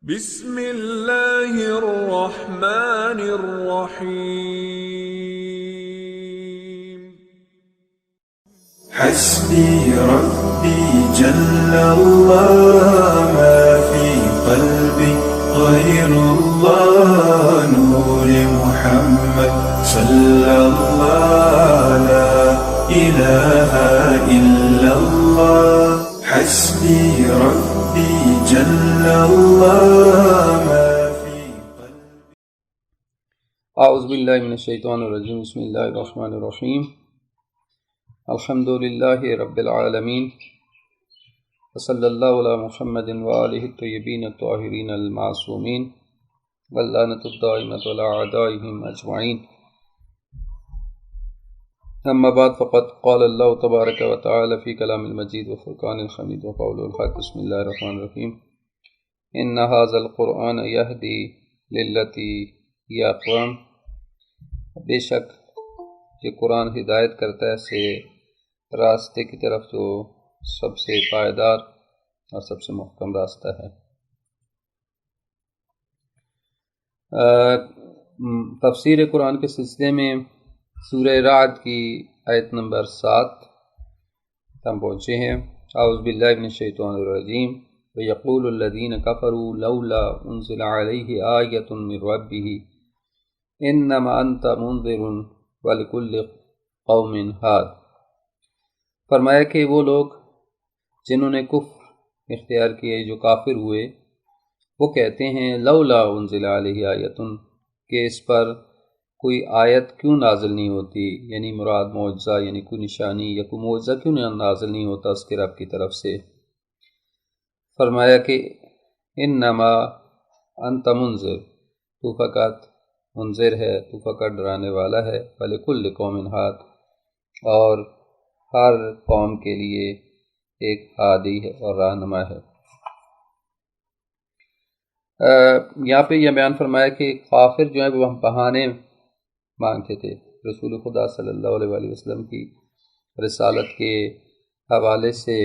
بسم اللہ الرحمن الرحیم حسبي ربي جل الله ما في قلبي غير الله نور محمد صلى الله لا إله إلا الله حسبي ربي جل الله ما في قلبي. اعوذ باللہ من الشیطان الرجیم بسم اللہ الرحمن الرحیم الحمد للہ رب العالمین وصلی اللہ علی محمد وآلہ الطیبین الطاہرین المعصومین واللعنۃ الدائمۃ علی اعدائہم اجمعین اما بعد فقد قال اللہ تبارک و تعالی فی کلام المجید وفرقان الحمید وقول الحق بسم اللہ الرحمن الرحیم ان ھذا القرآن یہدی للتی ہی اقوام، بے شک یہ قرآن ہدایت کرتا ہے سے راستے کی طرف جو سب سے پائیدار اور سب سے محکم راستہ ہے۔ تفسیر قرآن کے سلسلے میں سورہ رعد کی آیت نمبر 7 ہم پہنچے ہیں۔ اعوذ باللہ من الشیطان الرجیم وَيَقُولُ الَّذِينَ كَفَرُوا لَوْلَا أُنزِلَ عَلَيْهِ آيَةٌ مِّن رَّبِّهِ انما انت منذر ولکل قوم ہاد۔ فرمایا کہ وہ لوگ جنہوں نے کفر اختیار کیے، جو کافر ہوئے، وہ کہتے ہیں لولا انزل علیہ آیۃ، کہ اس پر کوئی آیت کیوں نازل نہیں ہوتی، یعنی مراد معجزہ، یعنی کوئی نشانی یا کوئی معجزہ کیوں نازل نہیں ہوتا اس کے رب کی طرف سے۔ فرمایا کہ انما انت منذر، تو فقط منذر ہے، تو فقط ڈرانے والا ہے، وَلِكُلِّ قَوْمٍ ہاد، اور ہر قوم کے لیے ایک ہادی ہے اور رہنما ہے۔ یہاں پہ یہ بیان فرمایا کہ کافر جو ہیں وہ بہانے مانگتے تھے رسول خدا صلی اللہ علیہ وآلہ وسلم کی رسالت کے حوالے سے۔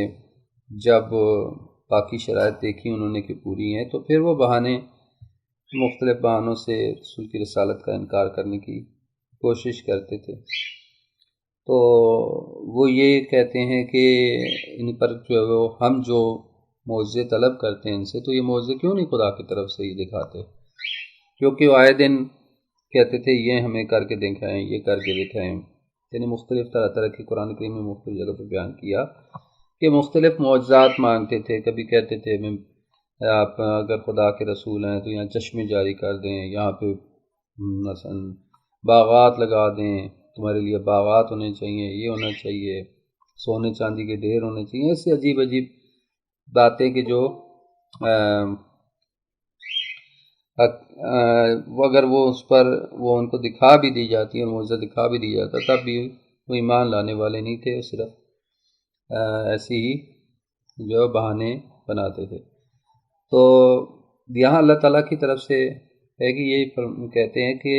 جب باقی شرائط دیکھی انہوں نے کہ پوری ہیں، تو پھر وہ بہانے مختلف بہانوں سے رسول کی رسالت کا انکار کرنے کی کوشش کرتے تھے۔ تو وہ یہ کہتے ہیں کہ ان پر جو ہے وہ ہم جو معجزے طلب کرتے ہیں ان سے، تو یہ معجزے کیوں نہیں خدا کی طرف سے ہی دکھاتے، کیونکہ وہ آئے دن کہتے تھے یہ ہمیں کر کے دکھائیں، یہ کر کے دکھائیں، یعنی مختلف طرح طرح کی قرآن کریم میں مختلف جگہ پہ بیان کیا کہ مختلف معجزات مانگتے تھے۔ کبھی کہتے تھے آپ اگر خدا کے رسول ہیں تو یہاں چشمے جاری کر دیں، یہاں پہ مثلا باغات لگا دیں، تمہارے لیے باغات ہونے چاہیے، یہ ہونا چاہیے، سونے چاندی کے ڈھیر ہونے چاہیے، ایسے عجیب عجیب باتیں کہ جو اگر وہ اس پر وہ ان کو دکھا بھی دی جاتی ہے اور معجزہ دکھا بھی دی جاتا تب بھی وہ ایمان لانے والے نہیں تھے، وہ صرف ایسی ہی جو بہانے بناتے تھے۔ تو یہاں اللہ تعالیٰ کی طرف سے ہے کہ یہ کہتے ہیں کہ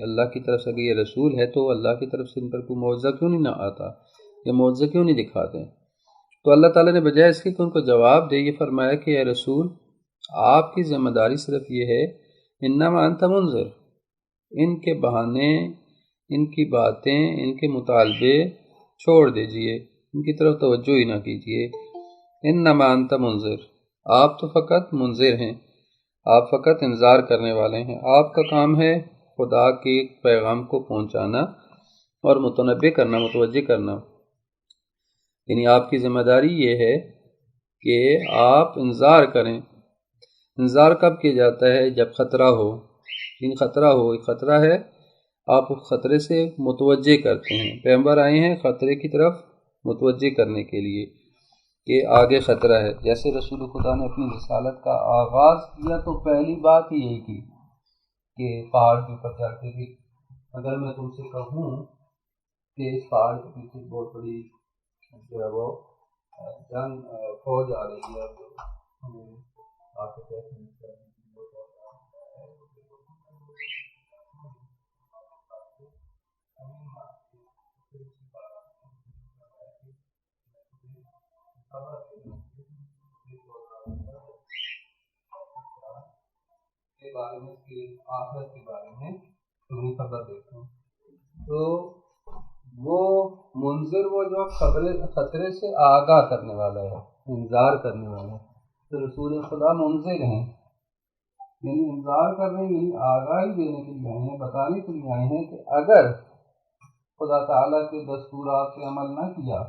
اللہ کی طرف سے اگر یہ رسول ہے تو اللہ کی طرف سے ان پر کوئی معجزہ کیوں نہیں آتا، یہ معجزہ کیوں نہیں دکھاتے۔ تو اللہ تعالیٰ نے بجائے اس کے کہ ان کو جواب دے، یہ فرمایا کہ اے رسول، آپ کی ذمہ داری صرف یہ ہے انما انت منذر، ان کے بہانے، ان کی باتیں، ان کے مطالبے چھوڑ دیجئے، ان کی طرف توجہ ہی نہ کیجئے۔ انما انت منذر، آپ تو فقط منذر ہیں، آپ فقط انذار کرنے والے ہیں۔ آپ کا کام ہے خدا کے پیغام کو پہنچانا اور متنبہ کرنا، متوجہ کرنا، یعنی آپ کی ذمہ داری یہ ہے کہ آپ انذار کریں۔ انذار کب کیا جاتا ہے؟ جب خطرہ ہو، خطرہ ہے، آپ اس خطرے سے متوجہ کرتے ہیں۔ پیغمبر آئے ہیں خطرے کی طرف متوجہ کرنے کے لیے کہ آگے خطرہ ہے۔ جیسے رسول خدا نے اپنی رسالت کا آغاز کیا تو پہلی بات ہی یہی کی کہ پہاڑ کے اوپر جا کے بھی اگر میں تم سے کہوں کہ اس پہاڑ کے پیچھے بہت بڑی جو ہے وہ جنگ فوج آ رہی ہے، ہمیں آ کے کیسے کے بارے میں، اس کی آخرت کے بارے میں تمہیں خبر دیتا ہوں. تو وہ منذر وہ جو خطرے سے آگاہ کرنے والا ہے، انذار کرنے والا ہے. تو رسول خدا منذر ہیں، یعنی انذار کر رہے ہیں، یعنی آگاہی دینے کے لیے آئے ہیں، بتانے کے لیے آئے ہیں کہ اگر خدا تعالیٰ کے دستورات پہ عمل نہ کیا،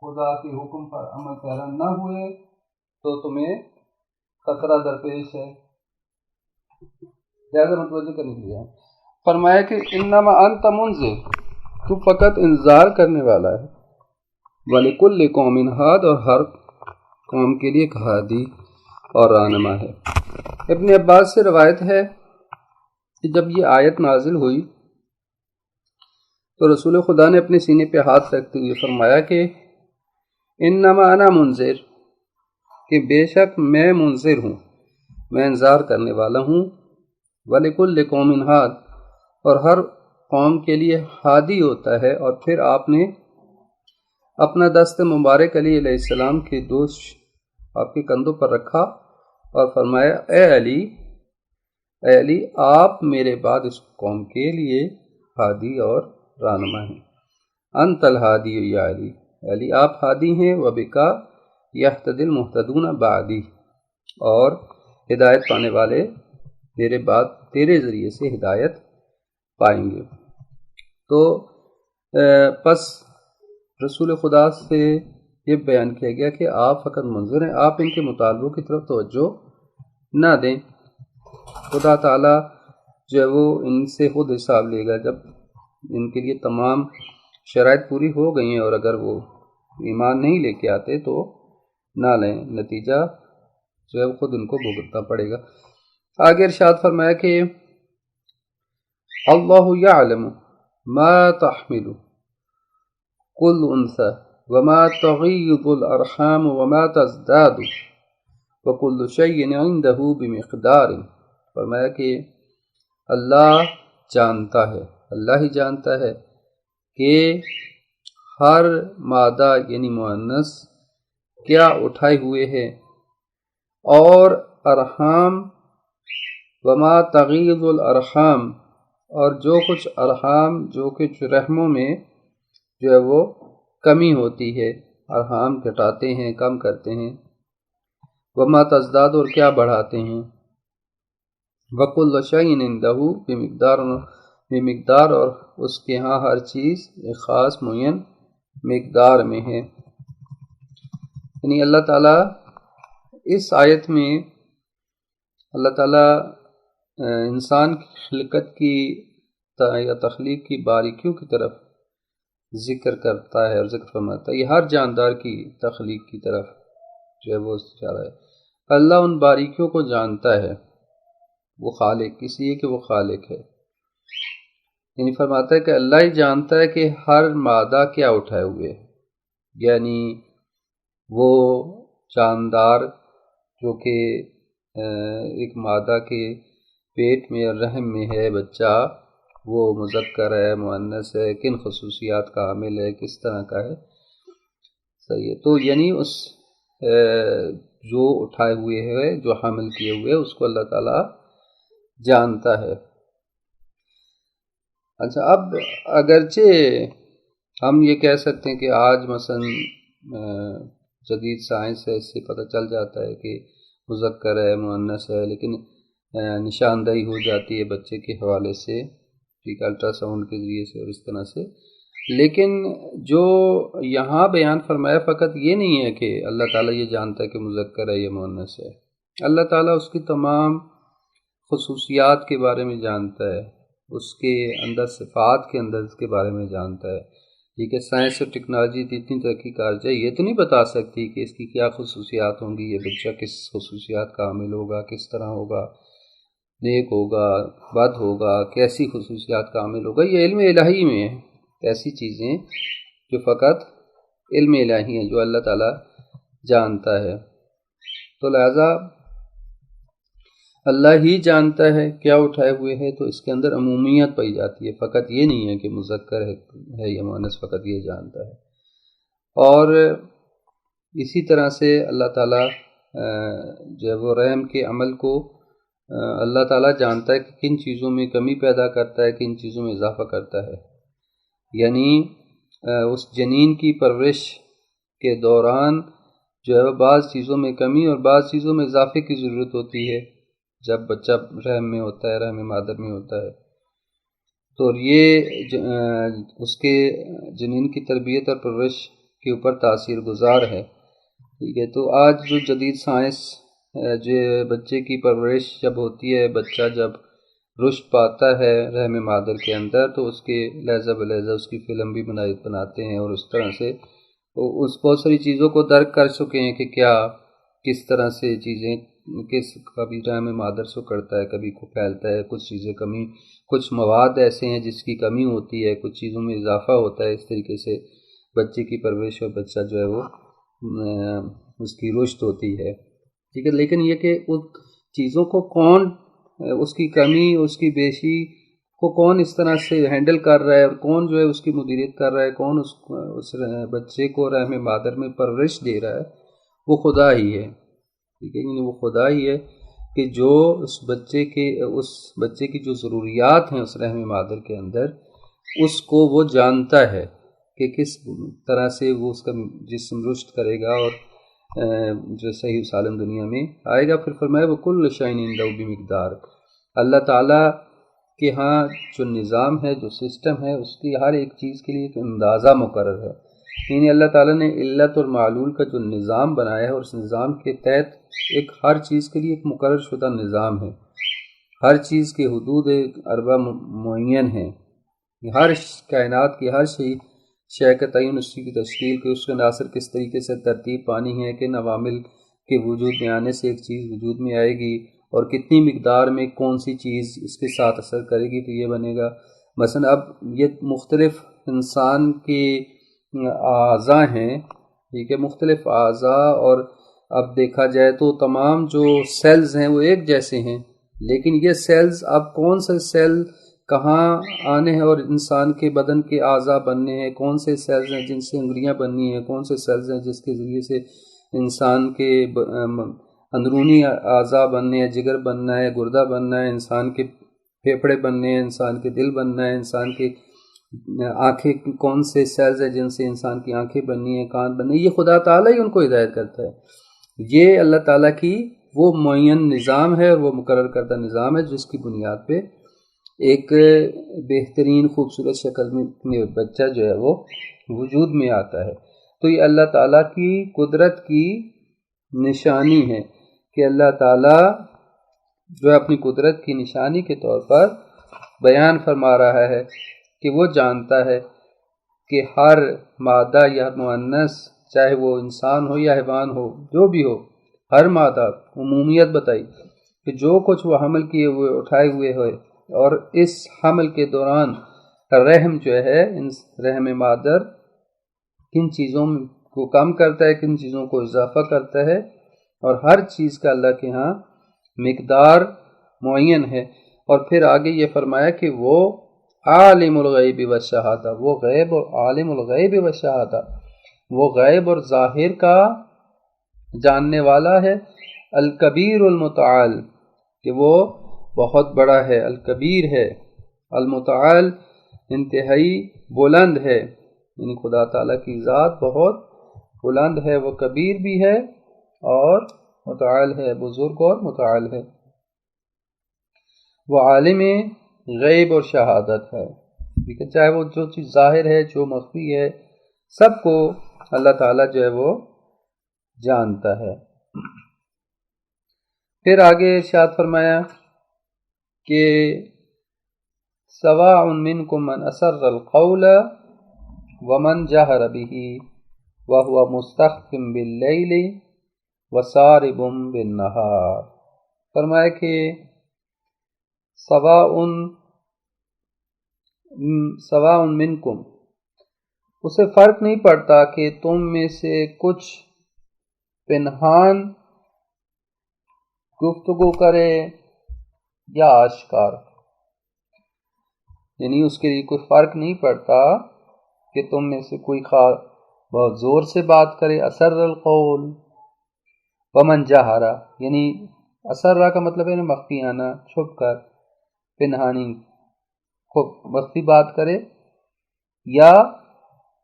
خدا کے حکم پر عمل پیرا نہ ہوئے تو تمہیں خطرہ درپیش ہے. زیادہ متوجہ کرنے کے لیے فرمایا کہ انما انت منذر، تو فقط انذار کرنے والا ہے. وَلِكُلِّ قَوْمٍ ہاد، اور ہر قوم کے لیے ایک ہادی اور رہنما ہے. ابن عباس سے روایت ہے کہ جب یہ آیت نازل ہوئی تو رسول خدا نے اپنے سینے پہ ہاتھ رکھتے ہوئے فرمایا کہ انما انا منذر، کہ بے شک میں منذر ہوں، میں انذار کرنے والا ہوں. وَلِكُلِّ قَوْمٍ ہاد، اور ہر قوم کے لیے ہادی ہوتا ہے. اور پھر آپ نے اپنا دست مبارک علی علیہ السلام کے دوش آپ کے کندھوں پر رکھا اور فرمایا اے علی آپ میرے بعد اس قوم کے لیے ہادی اور رہنما ہیں. انت الہادی یا علی آپ ہادی ہیں. وبکا یہتدی المہتدون بعدی، اور ہدایت پانے والے میرے بعد تیرے ذریعے سے ہدایت پائیں گے. تو پس رسول خدا سے یہ بیان کیا گیا کہ آپ فقط منذر ہیں، آپ ان کے مطالبوں کی طرف توجہ نہ دیں. خدا تعالیٰ جو ہے وہ ان سے خود حساب لے گا جب ان کے لیے تمام شرائط پوری ہو گئی ہیں، اور اگر وہ ایمان نہیں لے کے آتے تو نہ لیں، نتیجہ جو ہے وہ خود ان کو بھگتنا پڑے گا. آگے ارشاد فرمایا کہ اللہ یعلم ما تحمل کل انثی وما تغیض الارحام وما تزداد وکل شیء عنده بمقدار. فرمایا کہ اللہ جانتا ہے، اللہ ہی جانتا ہے کہ ہر مادہ یعنی مؤنث کیا اٹھائے ہوئے ہے، اور ارحام وما تغیض الارحام، اور جو کچھ ارحام جو کچھ رحموں میں جو ہے وہ کمی ہوتی ہے، ارحام گھٹاتے ہیں، کم کرتے ہیں. وما تزداد، اور کیا بڑھاتے ہیں. وکل شیء عنده بمقدار، اور اس کے ہاں ہر چیز ایک خاص معین مقدار میں ہے. یعنی اللہ تعالیٰ اس آیت میں اللہ تعالیٰ انسان کی خلقت کی یا تخلیق کی باریکیوں کی طرف ذکر کرتا ہے اور ذکر فرماتا ہے. یہ ہر جاندار کی تخلیق کی طرف جو ہے وہ اشارہ ہے. اللہ ان باریکیوں کو جانتا ہے، وہ خالق، اس لیے کہ وہ خالق ہے. یعنی فرماتا ہے کہ اللہ ہی جانتا ہے کہ ہر مادہ کیا اٹھائے ہوئے ہے. یعنی وہ جاندار جو کہ ایک مادہ کے پیٹ میں اور رحم میں ہے بچہ، وہ مذکر ہے، مؤنث ہے، کن خصوصیات کا حامل ہے، کس طرح کا ہے. صحیح ہے. تو یعنی اس جو اٹھائے ہوئے ہے، جو حامل کیے ہوئے، اس کو اللہ تعالیٰ جانتا ہے. اچھا، اب اگرچہ ہم یہ کہہ سکتے ہیں کہ آج مثلا جدید سائنس ہے، اس سے پتہ چل جاتا ہے کہ مذکر ہے، مؤنث ہے، لیکن نشاندہی ہو جاتی ہے بچے کے حوالے سے، ٹھیک، الٹرا ساؤنڈ کے ذریعے سے اور اس طرح سے. لیکن جو یہاں بیان فرمایا فقط یہ نہیں ہے کہ اللہ تعالیٰ یہ جانتا ہے کہ مذکر ہے یا مؤنث ہے. اللہ تعالیٰ اس کی تمام خصوصیات کے بارے میں جانتا ہے، اس کے اندر صفات کے اندر اس کے بارے میں جانتا ہے. ٹھیک ہے، سائنس اور ٹیکنالوجی اتنی ترقی کار جائے، یہ تو نہیں بتا سکتی کہ اس کی کیا خصوصیات ہوں گی، یہ بچہ کس خصوصیات کا حامل ہوگا، کس طرح ہوگا، نیک ہوگا، بد ہوگا، کیسی خصوصیات کا حامل ہوگا. یہ علم الہی میں ہے، ایسی چیزیں جو فقط علم الہی ہیں، جو اللہ تعالیٰ جانتا ہے. تو لہذا اللہ ہی جانتا ہے کیا اٹھائے ہوئے ہے، تو اس کے اندر عمومیت پائی جاتی ہے. فقط یہ نہیں ہے کہ مذکر ہے یا مؤنث، فقط یہ جانتا ہے. اور اسی طرح سے اللہ تعالیٰ جو ہے وہ رحم کے عمل کو اللہ تعالیٰ جانتا ہے کہ کن چیزوں میں کمی پیدا کرتا ہے، کن چیزوں میں اضافہ کرتا ہے. یعنی اس جنین کی پرورش کے دوران جو ہے بعض چیزوں میں کمی اور بعض چیزوں میں اضافے کی ضرورت ہوتی ہے جب بچہ رحم میں ہوتا ہے، رحم مادر میں ہوتا ہے. تو یہ اس کے جنین کی تربیت اور پرورش کے اوپر تاثیر گزار ہے. ٹھیک ہے، تو آج جو جدید سائنس جو بچے کی پرورش جب ہوتی ہے، بچہ جب رشد پاتا ہے رحم مادر کے اندر، تو اس کے لہجہ بلہجہ اس کی فلم بھی بناتے ہیں، اور اس طرح سے اس بہت ساری چیزوں کو درک کر چکے ہیں کہ کس طرح سے چیزیں کبھی رحم مادر سے کرتا ہے، کبھی کو پھیلتا ہے، کچھ چیزیں کمی، کچھ مواد ایسے ہیں جس کی کمی ہوتی ہے، کچھ چیزوں میں اضافہ ہوتا ہے. اس طریقے سے بچے کی پرورش اور بچہ جو ہے وہ اس کی رشد ہوتی ہے. ٹھیک ہے، لیکن یہ کہ ان چیزوں کو کون، اس کی کمی، اس کی بیشی کو کون اس طرح سے ہینڈل کر رہا ہے، اور کون جو ہے اس کی مدیریت کر رہا ہے، کون اس بچے کو رحم مادر میں پرورش دے رہا ہے، وہ خدا ہی ہے. ٹھیک ہے، یعنی وہ خدا ہی ہے کہ جو اس بچے کی جو ضروریات ہیں اس رحم مادر کے اندر، اس کو وہ جانتا ہے کہ کس طرح سے وہ اس کا جسم رشد کرے گا اور جو صحیح سالم دنیا میں آئے گا. پھر فرمایا وَكُلُّ شَيْءٍ عِندَهُ بِمِقْدَارٍ. اللہ تعالیٰ کے ہاں جو نظام ہے، جو سسٹم ہے، اس کی ہر ایک چیز کے لیے ایک اندازہ مقرر ہے. یعنی اللہ تعالیٰ نے علت اور معلول کا جو نظام بنایا ہے، اور اس نظام کے تحت ایک ہر چیز کے لیے ایک مقرر شدہ نظام ہے. ہر چیز کے حدود اربع معین ہیں. ہر کائنات کی ہر شے کا تعین، اس کی تشکیل کے، اس کے عناصر کس طریقے سے ترتیب پانی ہے، کن عوامل کے وجود میں آنے سے ایک چیز وجود میں آئے گی، اور کتنی مقدار میں کون سی چیز اس کے ساتھ اثر کرے گی تو یہ بنے گا. مثلا اب یہ مختلف انسان کے اعضاء ہیں، ٹھیک ہے، مختلف اعضاء، اور اب دیکھا جائے تو تمام جو سیلز ہیں وہ ایک جیسے ہیں، لیکن یہ سیلز اب کون سے سیل کہاں آنے ہیں اور انسان کے بدن کے اعضاء بننے ہیں، کون سے سیلز ہیں جن سے انگلیاں بننی ہیں، کون سے سیلز ہیں جس کے ذریعے سے انسان کے اندرونی اعضاء بننے ہیں، جگر بننا ہے، گردہ بننا ہے، انسان کے پھیپھڑے بننے ہیں، انسان کے دل بننا ہے، انسان کے آنکھیں، کون سے سیلز ہیں جن سے انسان کی آنکھیں بننی ہیں، کان بننے ہیں. یہ خدا تعالیٰ ہی ان کو ہدایت کرتا ہے. یہ اللہ تعالیٰ کی وہ معین نظام ہے اور وہ مقرر کردہ نظام ہے جس کی بنیاد پہ ایک بہترین خوبصورت شکل میں بچہ جو ہے وہ وجود میں آتا ہے. تو یہ اللہ تعالیٰ کی قدرت کی نشانی ہے کہ اللہ تعالیٰ جو اپنی قدرت کی نشانی کے طور پر بیان فرما رہا ہے کہ وہ جانتا ہے کہ ہر مادہ یا مؤنث، چاہے وہ انسان ہو یا حیوان ہو، جو بھی ہو، ہر مادہ، عمومیت بتائی کہ جو کچھ وہ حمل کیے ہوئے، اٹھائے ہوئے ہوئے، اور اس حمل کے دوران رحم جو ہے، رحم مادر کن چیزوں کو کم کرتا ہے، کن چیزوں کو اضافہ کرتا ہے، اور ہر چیز کا اللہ کے ہاں مقدار معین ہے. اور پھر آگے یہ فرمایا کہ وہ عالم الغیب والشہادہ، وہ غیب اور عالم الغیب والشہادہ، وہ غیب اور ظاہر کا جاننے والا ہے. الکبیر المتعال، کہ وہ بہت بڑا ہے، الکبیر ہے، المتعال انتہائی بلند ہے. یعنی خدا تعالیٰ کی ذات بہت بلند ہے، وہ کبیر بھی ہے اور متعال ہے، بزرگ اور متعال ہے. وہ عالم غیب اور شہادت ہے. ٹھیک ہے، چاہے وہ جو چیز ظاہر ہے، جو مخفی ہے، سب کو اللہ تعالیٰ جو ہے وہ جانتا ہے. پھر آگے ارشاد فرمایا کہ سواء منکم من اسر القول ومن جہر به وهو مستخف باللیل وسارب بالنہار. فرمایا کہ سواء منکم، اسے فرق نہیں پڑتا کہ تم میں سے کچھ پنہان گفتگو کرے یا آشکار. یعنی اس کے لیے کوئی فرق نہیں پڑتا کہ تم میں سے کوئی بہت زور سے بات کرے، اسر القول، ومن جہرا، یعنی اسرہ کا مطلب ہے مخفیانہ، چھپ کر، پنہانی، مخفی بات کرے، یا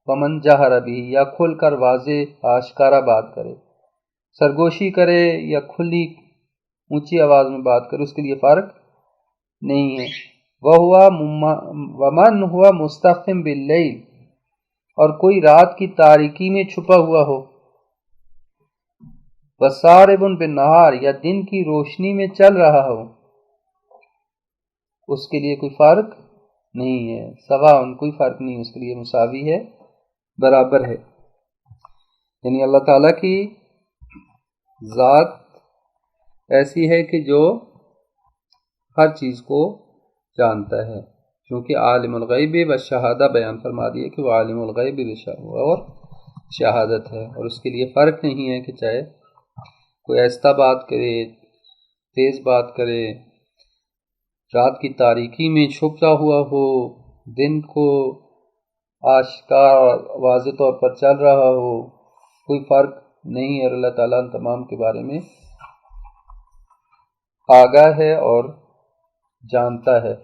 ومن جہر بھی، یا کھل کر واضح آشکارا بات کرے، سرگوشی کرے یا کھلی اونچی آواز میں بات کرے، اس کے لیے فرق نہیں ہے۔ ومن ہوا مستخفٍ باللیل، اور کوئی رات کی تاریکی میں چھپا ہوا ہو، وسارب بالنہار، یا دن کی روشنی میں چل رہا ہو، اس کے لیے کوئی فرق نہیں ہے، سواء، کوئی فرق نہیں، اس کے لیے مساوی ہے، برابر ہے۔ یعنی اللہ تعالیٰ کی ذات ایسی ہے کہ جو ہر چیز کو جانتا ہے، کیونکہ عالم الغیب و شہادہ بیان فرما دیا کہ وہ عالم الغیب اور شہادت ہے، اور اس کے لیے فرق نہیں ہے کہ چاہے کوئی آہستہ بات کرے، تیز بات کرے، رات کی تاریکی میں چھپا ہوا ہو، دن کو آشکار واضح طور پر چل رہا ہو، کوئی فرق نہیں ہے، اور اللہ تعالیٰ ان تمام کے بارے میں آگاہ ہے اور جانتا ہے۔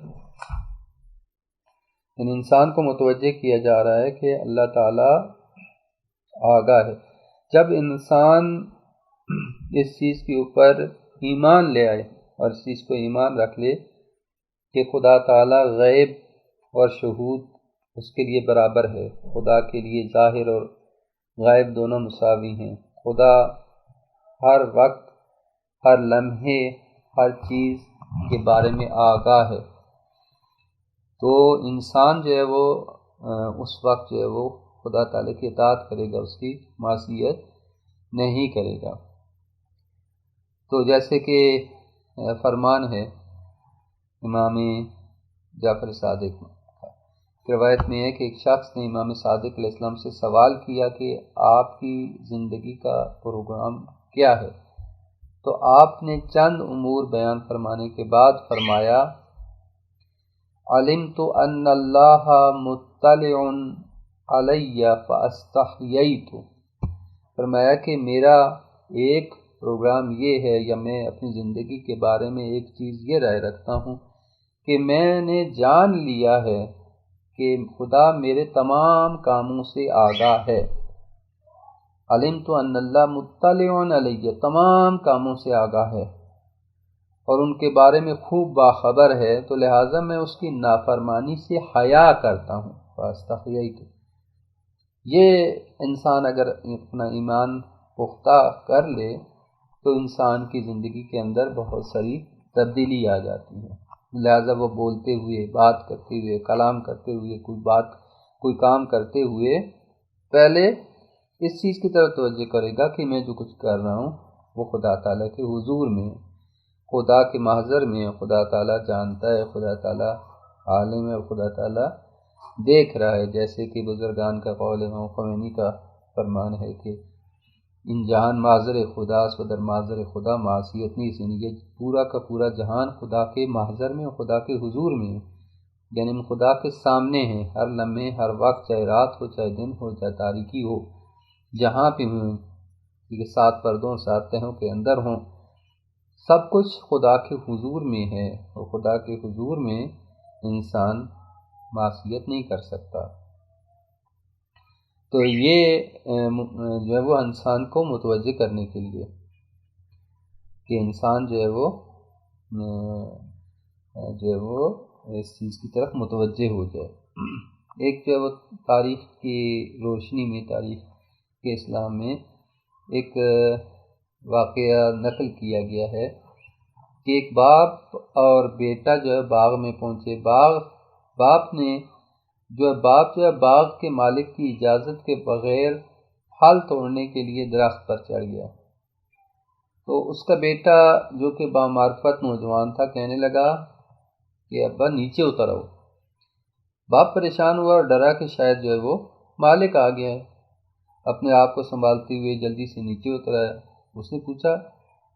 یعنی انسان کو متوجہ کیا جا رہا ہے کہ اللہ تعالیٰ آگاہ ہے۔ جب انسان اس چیز کے اوپر ایمان لے آئے اور اس چیز کو ایمان رکھ لے کہ خدا تعالیٰ غیب اور شہود اس کے لیے برابر ہے، خدا کے لیے ظاہر اور غائب دونوں مساوی ہیں، خدا ہر وقت، ہر لمحے، ہر چیز کے بارے میں آگاہ ہے، تو انسان جو ہے وہ اس وقت جو ہے وہ خدا تعالیٰ کی اطاعت کرے گا، اس کی معصیت نہیں کرے گا۔ تو جیسے کہ فرمان ہے امام جعفر صادق کی روایت میں ہے کہ ایک شخص نے امام صادق علیہ السلام سے سوال کیا کہ آپ کی زندگی کا پروگرام کیا ہے؟ تو آپ نے چند امور بیان فرمانے کے بعد فرمایا، علمت ان اللہ مطلع علی فاستحییت، فرمایا کہ میرا ایک پروگرام یہ ہے، یا میں اپنی زندگی کے بارے میں ایک چیز یہ رائے رکھتا ہوں کہ میں نے جان لیا ہے کہ خدا میرے تمام کاموں سے آگاہ ہے۔ علمت ان اللہ مطلع علی، تمام کاموں سے آگاہ ہے اور ان کے بارے میں خوب باخبر ہے، تو لہٰذا میں اس کی نافرمانی سے حیا کرتا ہوں۔ فاستحییت، یہ انسان اگر اپنا ایمان پختہ کر لے تو انسان کی زندگی کے اندر بہت ساری تبدیلی آ جاتی ہے، لہٰذا وہ بولتے ہوئے، بات کرتے ہوئے، کلام کرتے ہوئے، کوئی کام کرتے ہوئے پہلے اس چیز کی طرف توجہ کرے گا کہ میں جو کچھ کر رہا ہوں وہ خدا تعالیٰ کے حضور میں، خدا کے محضر میں، خدا تعالیٰ جانتا ہے، خدا تعالیٰ عالم ہے اور خدا تعالیٰ دیکھ رہا ہے۔ جیسے کہ بزرگان کا قول امام خمینی کا فرمان ہے کہ ان جہان معذر خدا سو در معذر خدا معصیت نہیں سنی، یہ پورا کا پورا جہان خدا کے محضر میں اور خدا کے حضور میں، یعنی خدا کے سامنے ہیں، ہر لمحے، ہر وقت، چاہے رات ہو، چاہے دن ہو، چاہے تاریکی ہو، جہاں پہ ہوں، کہ 7 پردوں 7 تہوں کے اندر ہوں، سب کچھ خدا کے حضور میں ہے، اور خدا کے حضور میں انسان معصیت نہیں کر سکتا۔ تو یہ جو ہے وہ انسان کو متوجہ کرنے کے لیے کہ انسان جو ہے وہ اس چیز کی طرف متوجہ ہو جائے۔ ایک جو ہے وہ تاریخ کی روشنی میں، تاریخ کے اسلام میں ایک واقعہ نقل کیا گیا ہے کہ ایک باپ اور بیٹا جو ہے باغ میں پہنچے، باپ جو ہے باغ کے مالک کی اجازت کے بغیر پھل توڑنے کے لیے درخت پر چڑھ گیا، تو اس کا بیٹا جو کہ بامعرفت نوجوان تھا کہنے لگا کہ ابا نیچے اتر آؤ۔ باپ پریشان ہوا اور ڈرا کہ شاید جو ہے وہ مالک آ گیا ہے، اپنے آپ کو سنبھالتے ہوئے جلدی سے نیچے اتر آیا۔ اس نے پوچھا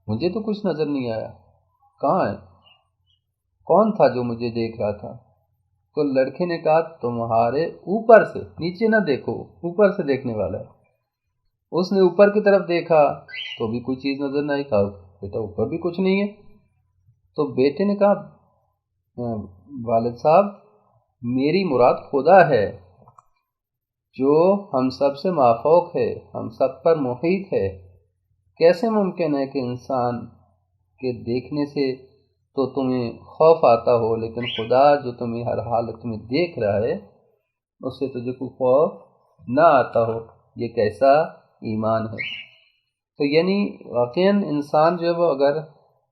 مجھے تو کچھ نظر نہیں آیا، کہاں ہے؟ کون تھا جو مجھے دیکھ رہا تھا؟ تو لڑکے نے کہا تمہارے اوپر سے، نیچے نہ دیکھو، اوپر سے دیکھنے والا ہے۔ اس نے اوپر کی طرف دیکھا تو بھی کوئی چیز نظر نہ آئی، کہا بیٹا اوپر بھی کچھ نہیں ہے. تو بیٹے نے کہا والد صاحب میری مراد خدا ہے جو ہم سب سے مافوق ہے، ہم سب پر محیط ہے. کیسے ممکن ہے کہ انسان کے دیکھنے سے تو تمہیں خوف آتا ہو لیکن خدا جو تمہیں ہر حالت میں دیکھ رہا ہے اس سے تجھے کوئی خوف نہ آتا ہو؟ یہ کیسا ایمان ہے؟ تو یعنی واقعاً انسان جو ہے وہ اگر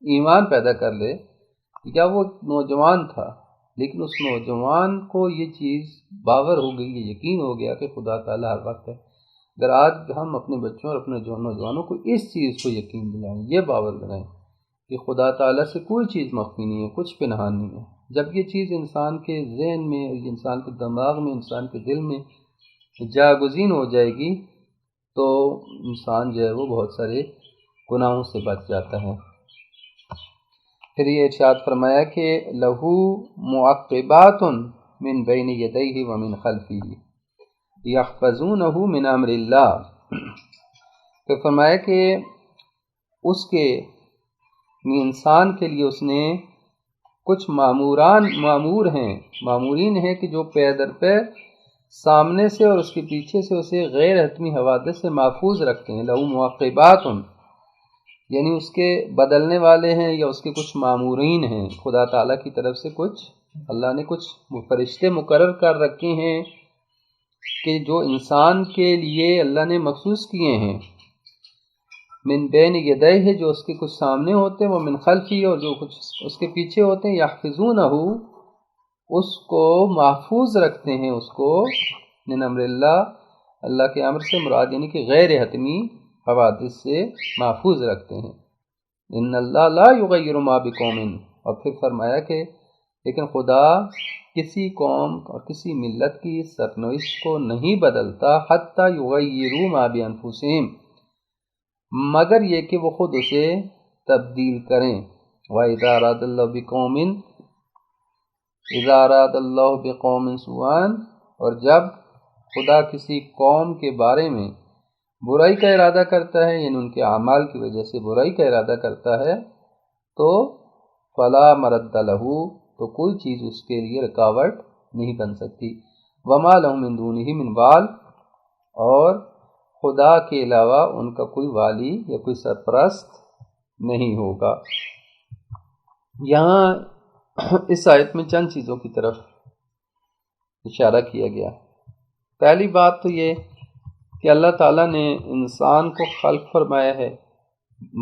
ایمان پیدا کر لے، یا وہ نوجوان تھا لیکن اس نوجوان کو یہ چیز باور ہو گئی، یہ یقین ہو گیا کہ خدا تعالیٰ ہر وقت ہے. اگر آج ہم اپنے بچوں اور اپنے نوجوانوں کو اس چیز کو یقین دلائیں، یہ باور دلائیں کہ خدا تعالیٰ سے کوئی چیز مخفی نہیں ہے، کچھ پنہان نہیں ہے، جب یہ چیز انسان کے ذہن میں، انسان کے دماغ میں، انسان کے دل میں جاگزین ہو جائے گی تو انسان جو ہے وہ بہت سارے گناہوں سے بچ جاتا ہے. پھر یہ ارشاد فرمایا کہ لہو معقبات من بین یدیہ ومن خلفہ یحفظونہ من امر اللہ. پھر فرمایا کہ اس کے انسان کے لیے اس نے کچھ معمورین ہیں کہ جو پے در پے سامنے سے اور اس کے پیچھے سے اسے غیر حتمی حوادث سے محفوظ رکھتے ہیں. لہو معقبات یعنی اس کے بدلنے والے ہیں یا اس کے کچھ معمورین ہیں. خدا تعالیٰ کی طرف سے کچھ اللہ نے کچھ فرشتے مقرر کر رکھے ہیں کہ جو انسان کے لیے اللہ نے مخصوص کیے ہیں. من بین یدیہ جو اس کے کچھ سامنے ہوتے ہیں، وہ من خلفی اور جو کچھ اس کے پیچھے ہوتے ہیں، یحفظونہ اس کو محفوظ رکھتے ہیں، اس کو من امر اللہ اللہ کے امر سے مراد یعنی کہ غیر حتمی حوادث سے محفوظ رکھتے ہیں. ان اللہ لا یغیر ما بقوم، اور پھر فرمایا کہ لیکن خدا کسی قوم اور کسی ملت کی سرنوشت کو نہیں بدلتا حتی یغیروا ما بانفسہم، مگر یہ کہ وہ خود اسے تبدیل کریں. وَإِذَا أَرَادَ اللَّهُ بِقَوْمٍ سُوءًا، اور جب خدا کسی قوم کے بارے میں برائی کا ارادہ کرتا ہے یعنی ان کے اعمال کی وجہ سے برائی کا ارادہ کرتا ہے تو فَلَا مَرَدَّ لَهُ، تو کوئی چیز اس کے لیے رکاوٹ نہیں بن سکتی. وَمَا لَهُم مِّن دُونِهِ مِن وَالٍ، اور خدا کے علاوہ ان کا کوئی والی یا کوئی سرپرست نہیں ہوگا. یہاں اس آیت میں چند چیزوں کی طرف اشارہ کیا گیا. پہلی بات تو یہ کہ اللہ تعالیٰ نے انسان کو خلق فرمایا ہے،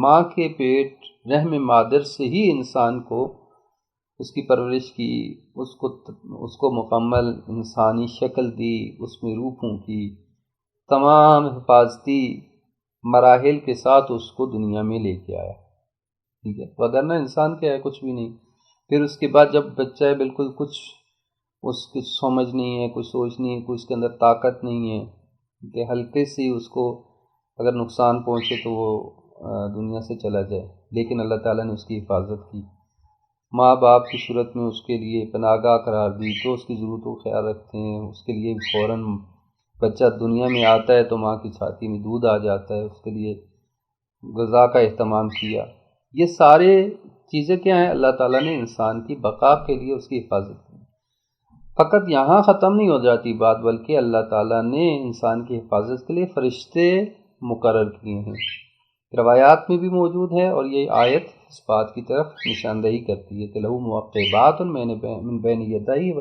ماں کے پیٹ رحم مادر سے ہی انسان کو اس کی پرورش کی، اس کو مکمل انسانی شکل دی، اس میں روح پھونکی، تمام حفاظتی مراحل کے ساتھ اس کو دنیا میں لے کے آیا. ٹھیک ہے، وگرنہ انسان کیا ہے، کچھ بھی نہیں. پھر اس کے بعد جب بچہ ہے بالکل کچھ اس کی سمجھ نہیں ہے، کچھ سوچ نہیں ہے، کچھ اس کے اندر طاقت نہیں ہے کہ ہلکے سے اس کو اگر نقصان پہنچے تو وہ دنیا سے چلا جائے، لیکن اللہ تعالیٰ نے اس کی حفاظت کی. ماں باپ کی صورت میں اس کے لیے پناہ گاہ قرار دی تو اس کی ضرورتوں کا خیال رکھتے ہیں. اس کے لیے فوراً بچہ دنیا میں آتا ہے تو ماں کی چھاتی میں دودھ آ جاتا ہے، اس کے لیے غذا کا اہتمام کیا. یہ سارے چیزیں کیا ہیں؟ اللہ تعالیٰ نے انسان کی بقا کے لیے اس کی حفاظت کی. فقط یہاں ختم نہیں ہو جاتی بات، بلکہ اللہ تعالیٰ نے انسان کی حفاظت کے لیے فرشتے مقرر کیے ہیں. روایات میں بھی موجود ہے اور یہ آیت اس بات کی طرف نشاندہی کرتی ہے کہ لہو معقبات من بین یدیہ،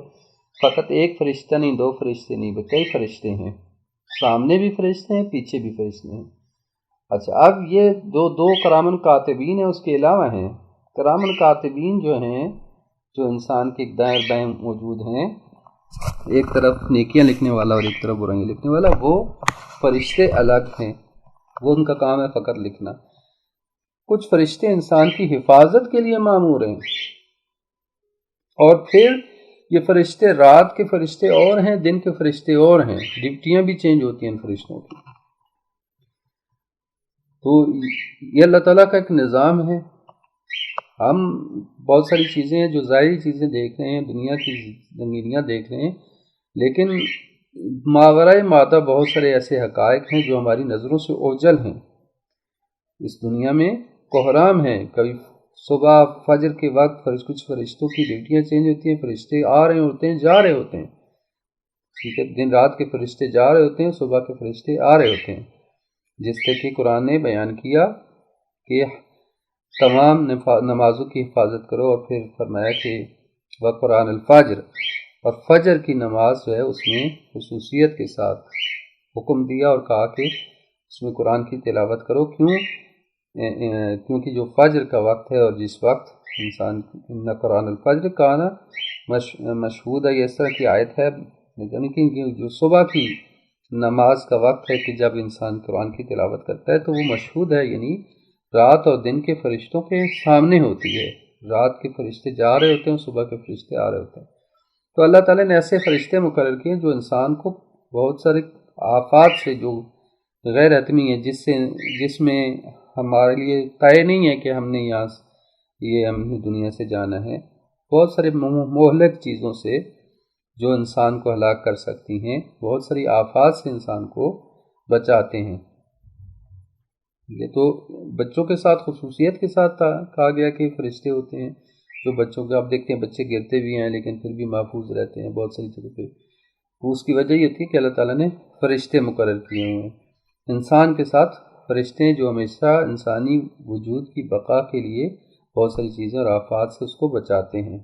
فقط ایک فرشتہ نہیں، دو فرشتے نہیں، بلکہ کئی فرشتے ہیں. سامنے بھی فرشتے ہیں، پیچھے بھی فرشتے ہیں. اچھا، اب یہ دو کرامن کاتبین ہیں، اس کے علاوہ ہیں کرامن کاتبین جو ہیں، جو انسان کے دائیں اور بائیں موجود ہیں، ایک طرف نیکیاں لکھنے والا اور ایک طرف برائیاں لکھنے والا، وہ فرشتے الگ ہیں، وہ ان کا کام ہے فقط لکھنا. کچھ فرشتے انسان کی حفاظت کے لیے مامور ہیں، اور پھر یہ فرشتے رات کے فرشتے اور ہیں، دن کے فرشتے اور ہیں، ڈیوٹیاں بھی چینج ہوتی ہیں ان فرشتوں کی. تو یہ اللہ تعالیٰ کا ایک نظام ہے. ہم بہت ساری چیزیں ہیں جو ظاہری چیزیں دیکھ رہے ہیں، دنیا کی زندگیاں دیکھ رہے ہیں، لیکن ماورائے مادہ بہت سارے ایسے حقائق ہیں جو ہماری نظروں سے اوجھل ہیں. اس دنیا میں کوہرام ہے، کبھی صبح فجر کے وقت کچھ فرشتوں کی ڈیوٹیاں چینج ہوتی ہیں، فرشتے آ رہے ہوتے ہیں، جا رہے ہوتے ہیں، ٹھیک ہے، دن رات کے فرشتے جا رہے ہوتے ہیں، صبح کے فرشتے آ رہے ہوتے ہیں، جس سے کہ قرآن نے بیان کیا کہ تمام نمازوں کی حفاظت کرو، اور پھر فرمایا کہ وقرآن الفجر، اور فجر کی نماز جو ہے اس میں خصوصیت کے ساتھ حکم دیا اور کہا کہ اس میں قرآن کی تلاوت کرو، کیونکہ جو فجر کا وقت ہے اور جس وقت انسان قرآن الفجر کا نا مشہود ہے، یہ اس طرح کی آیت ہے یعنی کہ جو صبح کی نماز کا وقت ہے کہ جب انسان قرآن کی تلاوت کرتا ہے تو وہ مشہود ہے، یعنی رات اور دن کے فرشتوں کے سامنے ہوتی ہے، رات کے فرشتے جا رہے ہوتے ہیں، صبح کے فرشتے آ رہے ہوتے ہیں۔ تو اللہ تعالیٰ نے ایسے فرشتے مقرر کیے جو انسان کو بہت سارے آفات سے جو غیر حتمی ہے، جس میں ہمارے لیے طے نہیں ہے کہ ہم نے ہم نے دنیا سے جانا ہے، بہت سارے مہلک چیزوں سے جو انسان کو ہلاک کر سکتی ہیں، بہت ساری آفات سے انسان کو بچاتے ہیں۔ یہ تو بچوں کے ساتھ خصوصیت کے ساتھ کہا گیا کہ فرشتے ہوتے ہیں جو بچوں کے، آپ دیکھتے ہیں بچے گرتے بھی ہیں لیکن پھر بھی محفوظ رہتے ہیں بہت ساری جگہ پہ، اس کی وجہ یہ تھی کہ اللہ تعالیٰ نے فرشتے مقرر کیے ہوئے ہیں۔ انسان کے ساتھ فرشتے ہیں جو ہمیشہ انسانی وجود کی بقا کے لیے بہت ساری چیزیں اور آفات سے اس کو بچاتے ہیں،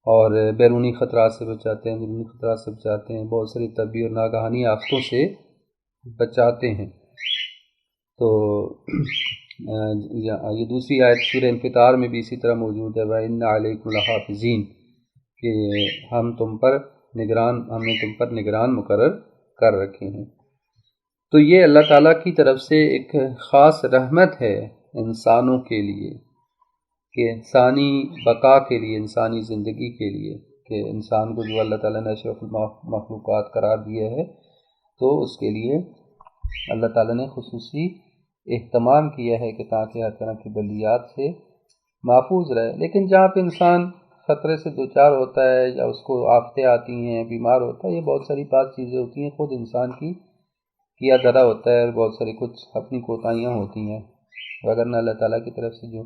اور بیرونی خطرات سے بچاتے ہیں، بیرونی خطرات سے بچاتے ہیں، بہت ساری طبی اور ناگہانی آفتوں سے بچاتے ہیں۔ تو یہ دوسری آیت سورہ انفطار میں بھی اسی طرح موجود ہے، وَإِنَّ عَلَيْكُمْ لَحَافِظِينَ، کہ ہم نے تم پر نگران مقرر کر رکھے ہیں۔ تو یہ اللہ تعالیٰ کی طرف سے ایک خاص رحمت ہے انسانوں کے لیے، کہ انسانی بقا کے لیے، انسانی زندگی کے لیے، کہ انسان کو جو اللہ تعالیٰ نے اشرف المخلوقات قرار دیا ہے تو اس کے لیے اللہ تعالیٰ نے خصوصی اہتمام کیا ہے کہ تاکہ ہر طرح کی بلیات سے محفوظ رہے۔ لیکن جہاں پہ انسان خطرے سے دوچار ہوتا ہے یا اس کو آفتیں آتی ہیں، بیمار ہوتا ہے، یہ بہت ساری چیزیں ہوتی ہیں، خود انسان کی کیا دھرا ہوتا ہے، اور بہت ساری کچھ اپنی کوتاہیاں ہوتی ہیں، وگرنہ اللہ تعالیٰ کی طرف سے جو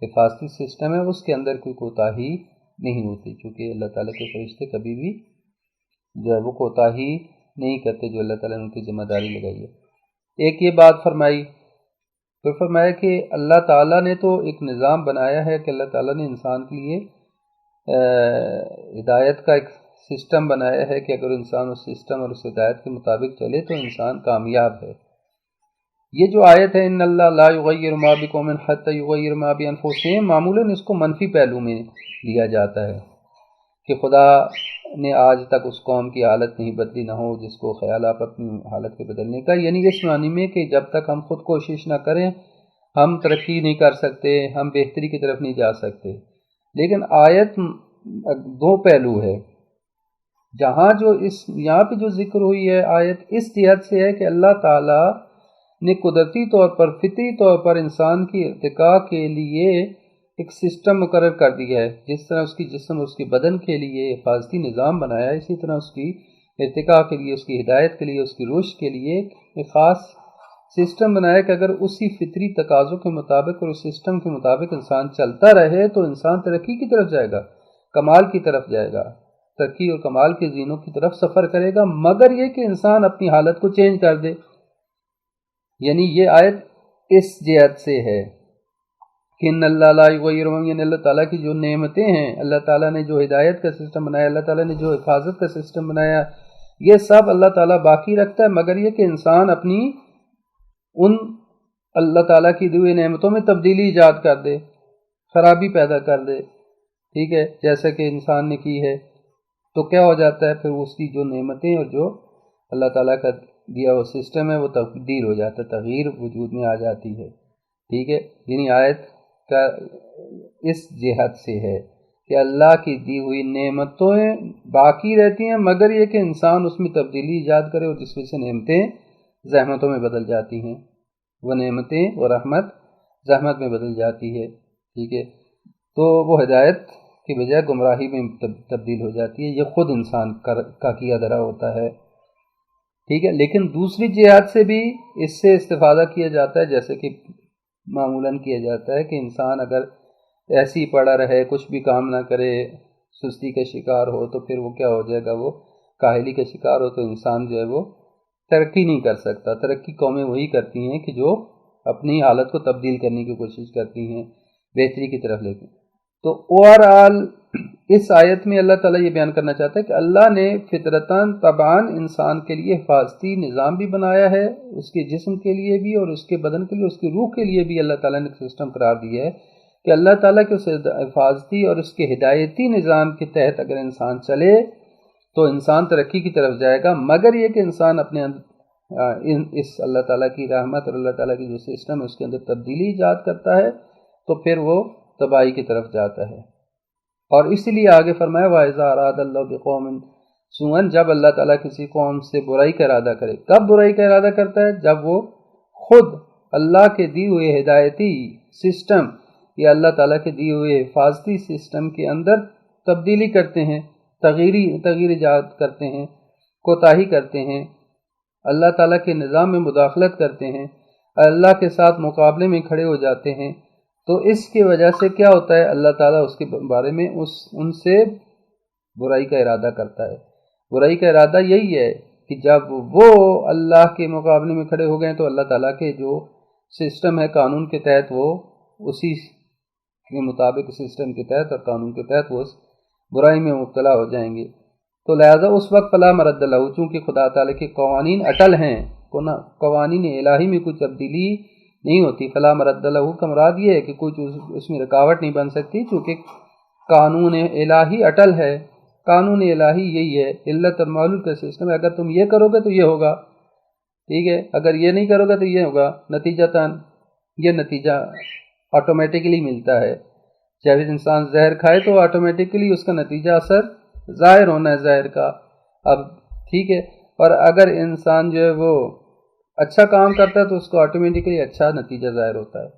حفاظتی سسٹم ہے اس کے اندر کوئی کوتاہی نہیں ہوتی، کیونکہ اللہ تعالیٰ کے فرشتے کبھی بھی جو ہے وہ کوتاہی نہیں کرتے جو اللہ تعالیٰ نے ان کی ذمہ داری لگائی ہے۔ ایک یہ بات فرمائی، پھر فرمایا کہ اللہ تعالیٰ نے تو ایک نظام بنایا ہے کہ اللہ تعالیٰ نے انسان کے لیے ہدایت کا ایک سسٹم بنایا ہے کہ اگر انسان اس سسٹم اور اس ہدایت کے مطابق چلے تو انسان کامیاب ہے۔ یہ جو آیت ہے ان اللہ لا یغیر ما بقوم حتی یغیر ما بانفسہم، معمولاً اس کو منفی پہلو میں لیا جاتا ہے کہ خدا نے آج تک اس قوم کی حالت نہیں بدلی نہ ہو جس کو خیال آپ اپنی حالت کے بدلنے کا، یعنی اس معنی میں کہ جب تک ہم خود کوشش نہ کریں ہم ترقی نہیں کر سکتے، ہم بہتری کی طرف نہیں جا سکتے۔ لیکن آیت دو پہلو ہے، یہاں پہ جو ذکر ہوئی ہے آیت اس جہت سے ہے کہ اللہ تعالیٰ نے قدرتی طور پر، فطری طور پر انسان کی ارتقاء کے لیے ایک سسٹم مقرر کر دیا ہے، جس طرح اس کی جسم اور اس کی بدن کے لیے حفاظتی نظام بنایا ہے، اسی طرح اس کی ارتقاء کے لیے، اس کی ہدایت کے لیے، اس کی رشد کے لیے ایک خاص سسٹم بنایا کہ اگر اسی فطری تقاضوں کے مطابق اور اس سسٹم کے مطابق انسان چلتا رہے تو انسان ترقی کی طرف جائے گا، کمال کی طرف جائے گا، ترقی اور کمال کے زینوں کی طرف سفر کرے گا، مگر یہ کہ انسان اپنی حالت کو چینج کر دے۔ یعنی یہ آیت اس جہت سے ہے کہ ان اللہ لا یغیر، یعنی اللہ تعالیٰ کی جو نعمتیں ہیں، اللہ تعالیٰ نے جو ہدایت کا سسٹم بنایا، اللہ تعالیٰ نے جو حفاظت کا سسٹم بنایا، یہ سب اللہ تعالیٰ باقی رکھتا ہے، مگر یہ کہ انسان اپنی ان اللہ تعالیٰ کی دی ہوئی نعمتوں میں تبدیلی ایجاد کر دے، خرابی پیدا کر دے، ٹھیک ہے، جیسا کہ انسان نے کی ہے، تو کیا ہو جاتا ہے پھر اس کی جو نعمتیں اور جو اللہ تعالیٰ کا دیا وہ سسٹم ہے وہ تبدیل ہو جاتا ہے، تغییر وجود میں آ جاتی ہے، ٹھیک ہے۔ یعنی آیت کا اس جہت سے ہے کہ اللہ کی دی ہوئی نعمتیں باقی رہتی ہیں، مگر یہ کہ انسان اس میں تبدیلی ایجاد کرے، اور جس وجہ سے نعمتیں زحمتوں میں بدل جاتی ہیں، وہ نعمتیں و رحمت زحمت میں بدل جاتی ہے، ٹھیک ہے، تو وہ ہدایت کی بجائے گمراہی میں تبدیل ہو جاتی ہے۔ یہ خود انسان کا کیا دھرا ہوتا ہے، ٹھیک ہے۔ لیکن دوسری جہات سے بھی اس سے استفادہ کیا جاتا ہے، جیسے کہ معمولاً کیا جاتا ہے کہ انسان اگر ایسے ہی پڑا رہے، کچھ بھی کام نہ کرے، سستی کا شکار ہو، تو پھر وہ کیا ہو جائے گا، وہ کاہلی کا شکار ہو، تو انسان جو ہے وہ ترقی نہیں کر سکتا۔ ترقی قومیں وہی کرتی ہیں کہ جو اپنی حالت کو تبدیل کرنے کی کوشش کرتی ہیں، بہتری کی طرف لیتی ہیں۔ تو اوورآل اس آیت میں اللہ تعالیٰ یہ بیان کرنا چاہتا ہے کہ اللہ نے فطرتاً طبعاً انسان کے لیے حفاظتی نظام بھی بنایا ہے، اس کے جسم کے لیے بھی اور اس کے بدن کے لیے، اس کی روح کے لیے بھی اللہ تعالیٰ نے سسٹم قرار دیا ہے کہ اللہ تعالیٰ کے اس حفاظتی اور اس کے ہدایتی نظام کے تحت اگر انسان چلے تو انسان ترقی کی طرف جائے گا، مگر یہ کہ انسان اپنے اس اللہ تعالیٰ کی رحمت اور اللہ تعالیٰ کی جو سسٹم ہے اس کے اندر تبدیلی ایجاد کرتا ہے تو پھر وہ تباہی کی طرف جاتا ہے۔ اور اسی لیے آگے فرمایا وَإِذَا أَرَادَ اللَّهُ بِقَوْمٍ سُوءًا، جب اللہ تعالیٰ کسی قوم سے برائی کا ارادہ کرے۔ کب برائی کا ارادہ کرتا ہے؟ جب وہ خود اللہ کے دیے ہوئے ہدایتی سسٹم یا اللہ تعالیٰ کے دیے ہوئے حفاظتی سسٹم کے اندر تبدیلی کرتے ہیں، تغیر ایجاد کرتے ہیں، کوتاہی کرتے ہیں، اللہ تعالیٰ کے نظام میں مداخلت کرتے ہیں، اللہ کے ساتھ مقابلے میں کھڑے ہو جاتے ہیں، تو اس کی وجہ سے کیا ہوتا ہے، اللہ تعالیٰ اس کے بارے میں ان سے برائی کا ارادہ کرتا ہے۔ برائی کا ارادہ یہی ہے کہ جب وہ اللہ کے مقابلے میں کھڑے ہو گئے تو اللہ تعالیٰ کے جو سسٹم ہے قانون کے تحت وہ اسی کے مطابق سسٹم کے تحت اور قانون کے تحت وہ برائی میں مبتلا ہو جائیں گے۔ تو لہذا اس وقت فلا مرد لہ، چونکہ خدا تعالیٰ کے قوانین اٹل ہیں، قوانین الہی میں کوئی تبدیلی نہیں ہوتی۔ فلا مرد لہ کا مراد یہ ہے کہ کوئی اس میں رکاوٹ نہیں بن سکتی، چونکہ قانون الہی اٹل ہے۔ قانون الہی یہی ہے، علت اور معلول کا سسٹم ہے، اگر تم یہ کرو گے تو یہ ہوگا، ٹھیک ہے، اگر یہ نہیں کرو گے تو یہ ہوگا، نتیجتاً یہ نتیجہ آٹومیٹکلی ملتا ہے۔ جب انسان زہر کھائے تو آٹومیٹکلی اس کا نتیجہ اثر ظاہر ہونا ہے زہر کا، اب ٹھیک ہے، اور اگر انسان جو ہے وہ اچھا کام کرتا ہے تو اس کو آٹومیٹکلی اچھا نتیجہ ظاہر ہوتا ہے۔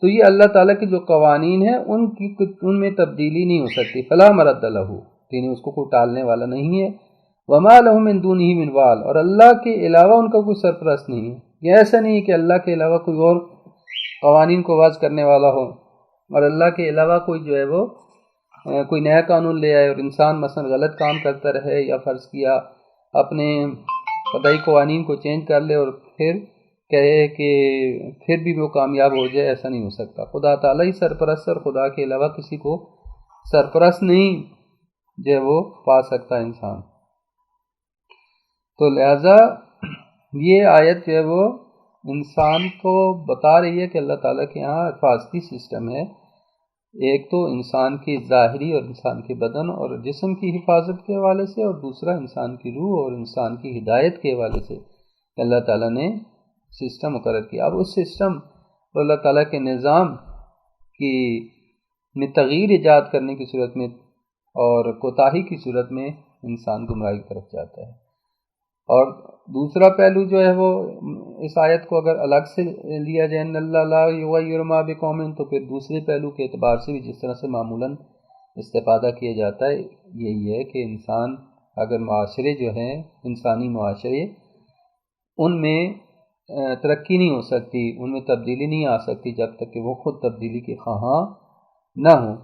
تو یہ اللہ تعالیٰ کے جو قوانین ہیں ان میں تبدیلی نہیں ہو سکتی۔ فلا مرد لہ، یعنی اس کو کوئی ٹالنے والا نہیں ہے۔ وما لہ من دونہ من وال، اور اللہ کے علاوہ ان کا کوئی سرپرست نہیں ہے۔ یہ ایسا نہیں ہے کہ اللہ کے علاوہ کوئی اور قوانین کو وضع کرنے والا ہو اور اللہ کے علاوہ کوئی جو ہے وہ کوئی نیا قانون لے آئے اور انسان مثلا غلط کام کرتا رہے یا فرض کیا اپنے خدائی قوانین کو چینج کر لے اور پھر کہے کہ پھر بھی وہ کامیاب ہو جائے، ایسا نہیں ہو سکتا۔ خدا تعالیٰ ہی سرپرست، اور خدا کے علاوہ کسی کو سرپرست نہیں جو ہے وہ پا سکتا انسان۔ تو لہذا یہ آیت جو ہے وہ انسان کو بتا رہی ہے کہ اللہ تعالیٰ کے یہاں حفاظتی سسٹم ہے، ایک تو انسان کی ظاہری اور انسان کے بدن اور جسم کی حفاظت کے حوالے سے، اور دوسرا انسان کی روح اور انسان کی ہدایت کے حوالے سے اللہ تعالیٰ نے سسٹم مقرر کیا۔ اب اس سسٹم اور اللہ تعالیٰ کے نظام کی میں تغییر ایجاد کرنے کی صورت میں اور کوتاہی کی صورت میں انسان گمراہی کی طرف جاتا ہے۔ اور دوسرا پہلو جو ہے وہ اس آیت کو اگر الگ سے لیا جائے ان اللہ لا یغیر ما بقوم، تو پھر دوسرے پہلو کے اعتبار سے بھی جس طرح سے معمولاً استفادہ کیا جاتا ہے یہی ہے کہ انسان اگر معاشرے جو ہیں انسانی معاشرے ان میں ترقی نہیں ہو سکتی، ان میں تبدیلی نہیں آ سکتی جب تک کہ وہ خود تبدیلی کے خواہاں نہ ہوں۔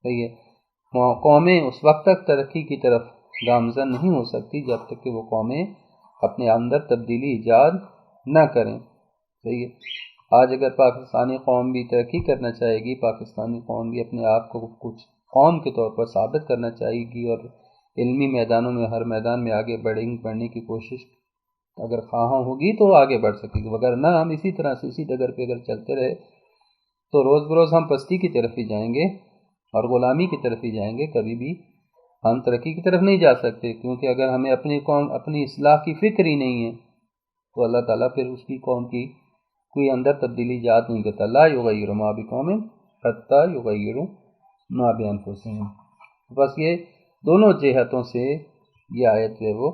صحیح ہے، قومیں اس وقت تک ترقی کی طرف گامزن نہیں ہو سکتی جب تک کہ وہ قومیں اپنے اندر تبدیلی ایجاد نہ کریں۔ صحیح ہے، آج اگر پاکستانی قوم بھی ترقی کرنا چاہے گی، پاکستانی قوم بھی اپنے آپ کو کچھ قوم کے طور پر ثابت کرنا چاہے گی اور علمی میدانوں میں ہر میدان میں آگے بڑھنے کی کوشش اگر خواہاں ہوگی تو آگے بڑھ سکے گی، وگرنہ ہم اسی طرح سے اسی ڈگر پہ اگر چلتے رہے تو روز بروز ہم پستی کی طرف ہی جائیں گے اور غلامی کی طرف ہی جائیں گے، کبھی بھی ہم ترقی کی طرف نہیں جا سکتے، کیونکہ اگر ہمیں اپنی قوم اپنی اصلاح کی فکر ہی نہیں ہے تو اللہ تعالیٰ پھر اس کی قوم کی کوئی اندر تبدیلی ایجاد نہیں کرتا۔ لا یغیر ما بقوم حتی یغیروا ما بانفسہم۔ بس یہ دونوں جہتوں سے یہ آیت جو ہے وہ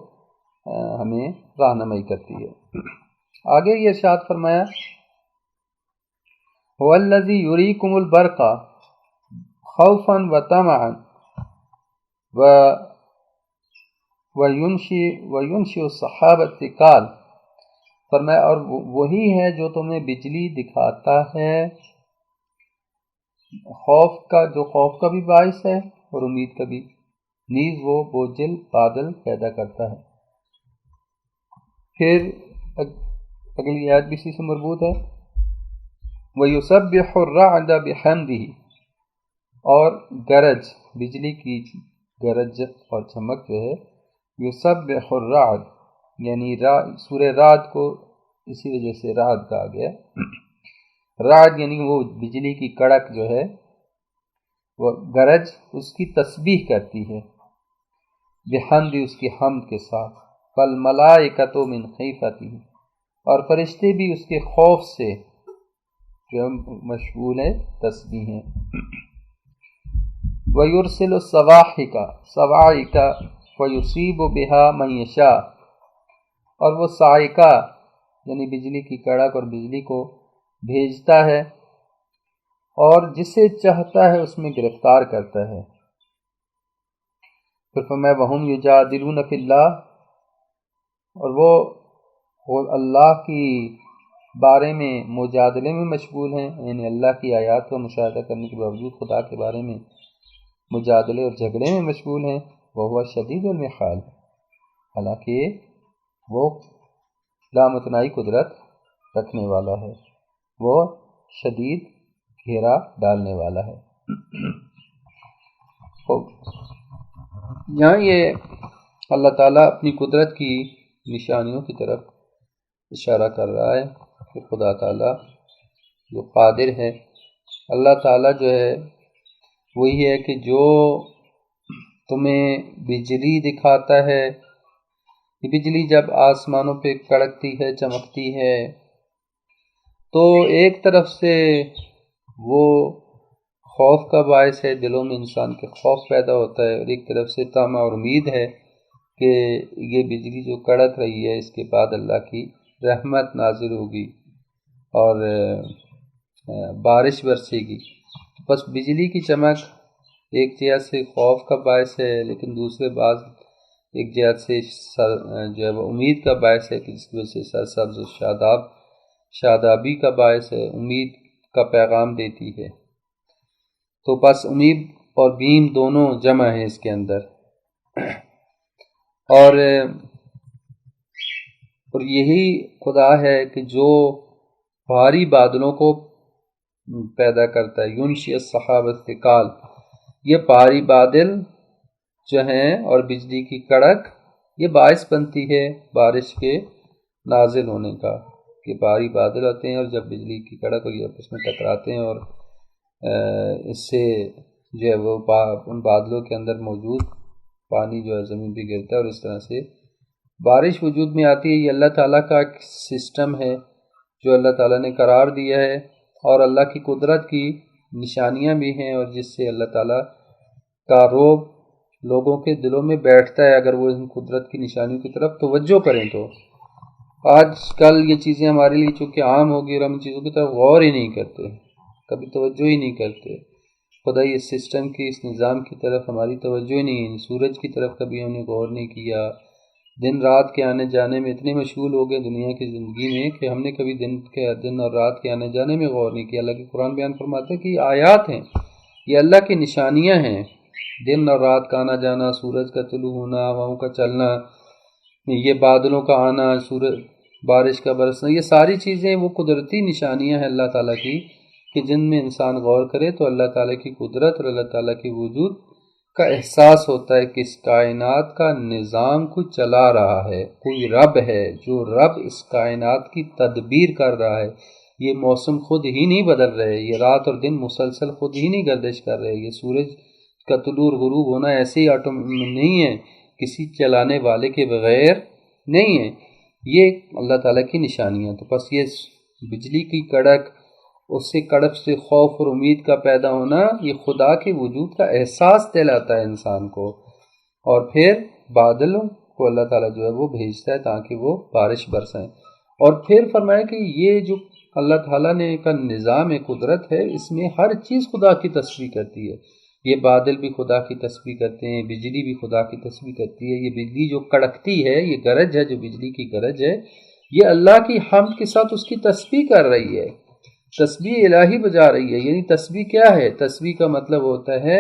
ہمیں رہنمائی کرتی ہے۔ آگے یہ ارشاد فرمایا هو الذی یریکم البرق خوفا وطمعا وینشئ السحاب الثقال فرمایا اور وہی ہے جو تمہیں بجلی دکھاتا ہے خوف کا بھی باعث ہے اور امید کا بھی، نیز وہ بوجھل بادل پیدا کرتا ہے۔ پھر اگلی آیت بھی اسی سے مربوط ہے، وَيُسَبِّحُ الرَّعْدَ بِحَمْدِهِ، اور گرج، بجلی کی گرج اور چمک جو ہے، یسبح الرعد، یعنی سورہ رعد کو اسی وجہ سے رعد کہا گیا، رعد یعنی وہ بجلی کی کڑک جو ہے، وہ گرج اس کی تسبیح کرتی ہے، بحمد، اس کی حمد کے ساتھ، فالملائکۃ من خیفتہ، اور فرشتے بھی اس کے خوف سے جو مشغول ہے تسبیح ہیں، وَيُرْسِلُ الصَّوَاعِقَ وَيُصِيبُ بِهَا مَن يَشَاءُ، اور وہ صاعقہ یعنی بجلی کی کڑک اور بجلی کو بھیجتا ہے اور جسے چاہتا ہے اس میں گرفتار کرتا ہے۔ پھر فرمایا وَهُمْ يُجَادِلُونَ فِي اللَّهِ، اور وہ اللہ کی بارے میں مجادلے میں مشغول ہیں، یعنی اللہ کی آیات کا مشاہدہ کرنے کے باوجود خدا کے بارے میں مجادلے اور جھگڑے میں مشغول ہیں، وَهُوَ شَدِيدُ الْمِحَالِ، حالانکہ وہ لامتناہی قدرت رکھنے والا ہے، وہ شدید گھیرا ڈالنے والا ہے۔ یہاں یہ اللہ تعالیٰ اپنی قدرت کی نشانیوں کی طرف اشارہ کر رہا ہے کہ خدا تعالیٰ جو قادر ہے، اللہ تعالیٰ جو ہے وہی ہے کہ جو تمہیں بجلی دکھاتا ہے، یہ بجلی جب آسمانوں پہ کڑکتی ہے، چمکتی ہے، تو ایک طرف سے وہ خوف کا باعث ہے، دلوں میں انسان کے خوف پیدا ہوتا ہے، اور ایک طرف سے طمع اور امید ہے کہ یہ بجلی جو کڑک رہی ہے اس کے بعد اللہ کی رحمت نازل ہوگی اور بارش برسے گی۔ بس بجلی کی چمک ایک جہت سے خوف کا باعث ہے، لیکن دوسرے بعض ایک جہت سے جو ہے وہ امید کا باعث ہے کہ جس کی وجہ سے سرسبز و شادابی کا باعث ہے، امید کا پیغام دیتی ہے۔ تو بس امید اور بیم دونوں جمع ہیں اس کے اندر، اور یہی خدا ہے کہ جو بھاری بادلوں کو پیدا کرتا ہے، یونشی السحاب الثقال، یہ بھاری بادل جو ہیں اور بجلی کی کڑک یہ باعث بنتی ہے بارش کے نازل ہونے کا، کہ بھاری بادل ہوتے ہیں اور جب بجلی کی کڑک اور یہ آپس میں ٹکراتے ہیں اور اس سے جو ہے وہ ان بادلوں کے اندر موجود پانی جو ہے زمین پہ گرتا ہے اور اس طرح سے بارش وجود میں آتی ہے۔ یہ اللہ تعالیٰ کا ایک سسٹم ہے جو اللہ تعالیٰ نے قرار دیا ہے، اور اللہ کی قدرت کی نشانیاں بھی ہیں، اور جس سے اللہ تعالیٰ کا رعب لوگوں کے دلوں میں بیٹھتا ہے اگر وہ ان قدرت کی نشانیوں کی طرف توجہ کریں تو۔ آج کل یہ چیزیں ہمارے لیے چونکہ عام ہوگی اور ہم ان چیزوں کی طرف غور ہی نہیں کرتے، کبھی توجہ ہی نہیں کرتے، خدا اس سسٹم کی، اس نظام کی طرف ہماری توجہ ہی نہیں ہے۔ سورج کی طرف کبھی ہم نے غور نہیں کیا، دن رات کے آنے جانے میں اتنے مشغول ہو گئے دنیا کی زندگی میں کہ ہم نے کبھی دن اور رات کے آنے جانے میں غور نہیں کیا۔ اللہ کے قرآن بیان فرماتا ہے کہ یہ آیات ہیں، یہ اللہ کی نشانیاں ہیں، دن اور رات کا آنا جانا، سورج کا طلوع ہونا، ہواؤں کا چلنا، یہ بادلوں کا آنا، بارش کا برسنا، یہ ساری چیزیں وہ قدرتی نشانیاں ہیں اللہ تعالیٰ کی کہ جن میں انسان غور کرے تو اللہ تعالیٰ کی قدرت اور اللہ تعالیٰ کی وجود کا احساس ہوتا ہے کہ اس کائنات کا نظام کو چلا رہا ہے، کوئی رب ہے جو رب اس کائنات کی تدبیر کر رہا ہے۔ یہ موسم خود ہی نہیں بدل رہے، یہ رات اور دن مسلسل خود ہی نہیں گردش کر رہے، یہ سورج کا طلوع اور غروب ہونا ایسے ہی نہیں ہے، کسی چلانے والے کے بغیر نہیں ہے، یہ اللہ تعالیٰ کی نشانیاں۔ تو بس یہ بجلی کی کڑک، اس سے کڑک سے خوف اور امید کا پیدا ہونا، یہ خدا کے وجود کا احساس دلاتا ہے انسان کو، اور پھر بادلوں کو اللہ تعالیٰ جو ہے وہ بھیجتا ہے تاکہ وہ بارش برسائیں۔ اور پھر فرمایا کہ یہ جو اللہ تعالیٰ نے کا نظام قدرت ہے، اس میں ہر چیز خدا کی تسبیح کرتی ہے، یہ بادل بھی خدا کی تسبیح کرتے ہیں، بجلی بھی خدا کی تسبیح کرتی ہے، یہ بجلی جو کڑکتی ہے، یہ گرج ہے جو بجلی کی گرج ہے، یہ اللہ کی حمد کے ساتھ اس کی تسبیح کر رہی ہے، تسبیح الہی بجا رہی ہے۔ یعنی تسبیح کیا ہے؟ تسبیح کا مطلب ہوتا ہے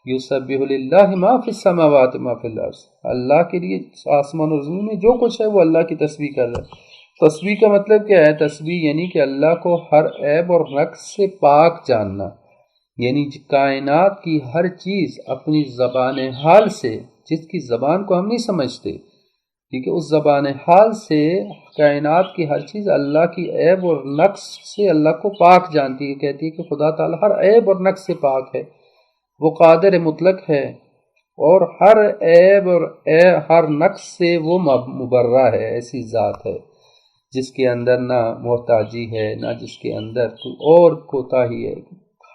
یسبح للہ ما فی السماوات ما فی الارض، اللہ کے لیے آسمان اور زمین میں جو کچھ ہے وہ اللہ کی تسبیح کر رہا ہے۔ تسبیح کا مطلب کیا ہے؟ تسبیح یعنی کہ اللہ کو ہر عیب اور نقص سے پاک جاننا، یعنی کائنات کی ہر چیز اپنی زبان حال سے، جس کی زبان کو ہم نہیں سمجھتے، ٹھیک ہے، اس زبان حال سے کائنات کی ہر چیز اللہ کی عیب اور نقص سے اللہ کو پاک جانتی ہے، کہتی ہے کہ خدا تعالیٰ ہر عیب اور نقص سے پاک ہے، وہ قادر مطلق ہے، اور ہر عیب اور ہر نقص سے وہ مبرہ ہے، ایسی ذات ہے جس کے اندر نہ محتاجی ہے، نہ جس کے اندر کوئی اور کوتاہی ہے،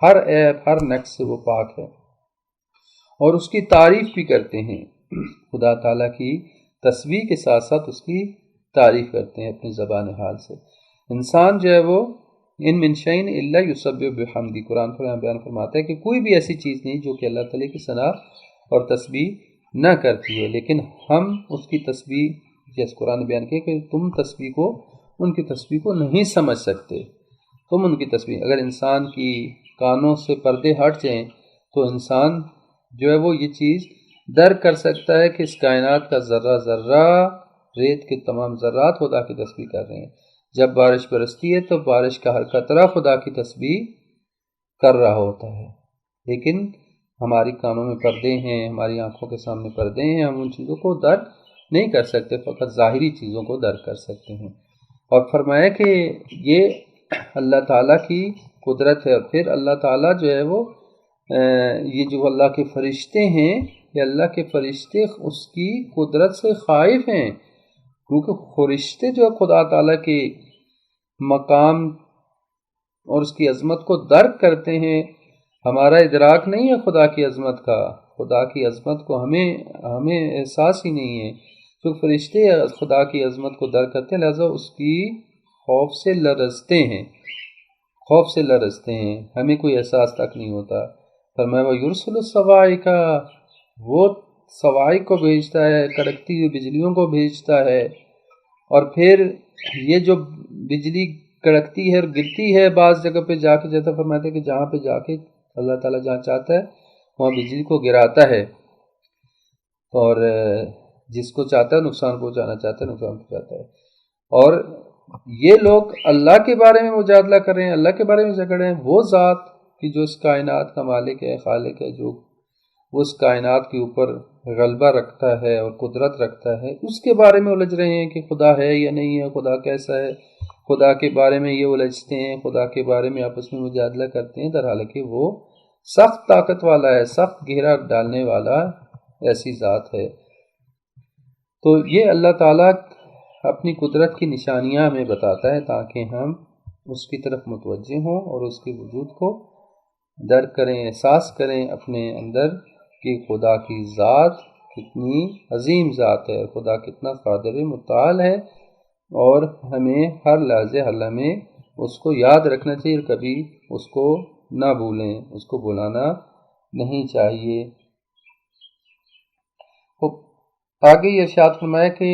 ہر عیب ہر نقص سے وہ پاک ہے، اور اس کی تعریف بھی کرتے ہیں۔ خدا تعالیٰ کی تسبیح کے ساتھ ساتھ اس کی تعریف کرتے ہیں اپنی زبان حال سے۔ انسان جو ہے وہ ان من شیء الا یسبح بحمدہ، قرآن بیان فرماتا ہے کہ کوئی بھی ایسی چیز نہیں جو کہ اللہ تعالیٰ کی ثنا اور تسبیح نہ کرتی ہے، لیکن ہم اس کی تسبیح، جیسے قرآن بیان کیا کہ تم تسبیح کو، ان کی تسبیح کو نہیں سمجھ سکتے، تم ان کی تسبیح، اگر انسان کی کانوں سے پردے ہٹ جائیں تو انسان جو ہے وہ یہ چیز درک کر سکتا ہے کہ اس کائنات کا ذرہ ذرہ، ریت کے تمام ذرات خدا کی تسبیح کر رہے ہیں۔ جب بارش برستی ہے تو بارش کا ہر قطرہ خدا کی تسبیح کر رہا ہوتا ہے، لیکن ہماری کانوں میں پردے ہیں، ہماری آنکھوں کے سامنے پردے ہیں، ہم ان چیزوں کو درک نہیں کر سکتے، فقط ظاہری چیزوں کو درک کر سکتے ہیں۔ اور فرمایا کہ یہ اللہ تعالیٰ کی قدرت ہے، اور پھر اللہ تعالیٰ جو ہے وہ یہ جو اللہ کے فرشتے ہیں، یہ اللہ کے فرشتے اس کی قدرت سے خائف ہیں، کیونکہ فرشتے جو خدا تعالیٰ کے مقام اور اس کی عظمت کو درک کرتے ہیں۔ ہمارا ادراک نہیں ہے خدا کی عظمت کا، خدا کی عظمت کو ہمیں احساس ہی نہیں ہے، تو فرشتے خدا کی عظمت کو درک کرتے ہیں، لہذا اس کی خوف سے لرزتے ہیں، خوف سے لرزتے ہیں، ہمیں کوئی احساس تک نہیں ہوتا۔ فرمایا وَيُرْسِلُ الصَّوَاعِقَ، وہ صواعق کو بھیجتا ہے، کڑکتی ہوئی بجلیوں کو بھیجتا ہے، اور پھر یہ جو بجلی کڑکتی ہے اور گرتی ہے بعض جگہ پہ جا کے، جیسا فرماتے ہیں کہ جہاں پہ جا کے اللہ تعالیٰ جہاں چاہتا ہے وہاں بجلی کو گراتا ہے، اور جس کو چاہتا ہے نقصان پہنچانا چاہتا ہے نقصان پہنچاتا ہے۔ اور یہ لوگ اللہ کے بارے میں مجادلہ کر رہے ہیں، اللہ کے بارے میں جھگڑ رہے ہیں، وہ ذات کہ جو اس کائنات کا مالک ہے، خالق ہے، جو وہ اس کائنات کے اوپر غلبہ رکھتا ہے اور قدرت رکھتا ہے، اس کے بارے میں الجھ رہے ہیں کہ خدا ہے یا نہیں ہے، خدا کیسا ہے، خدا کے بارے میں یہ الجھتے ہیں، خدا کے بارے میں آپس میں مجادلہ کرتے ہیں، در حالانکہ وہ سخت طاقت والا ہے، سخت گہرا ڈالنے والا ایسی ذات ہے۔ تو یہ اللہ تعالیٰ اپنی قدرت کی نشانیاں ہمیں بتاتا ہے تاکہ ہم اس کی طرف متوجہ ہوں اور اس کے وجود کو درک کریں، احساس کریں اپنے اندر کہ خدا کی ذات کتنی عظیم ذات ہے، خدا کتنا قادر متعال ہے، اور ہمیں ہر لحظے ہر لمحے اس کو یاد رکھنا چاہیے، اور کبھی اس کو نہ بھولیں، اس کو بھلانا نہیں چاہیے۔ آگے یہ ارشاد فرمایا کہ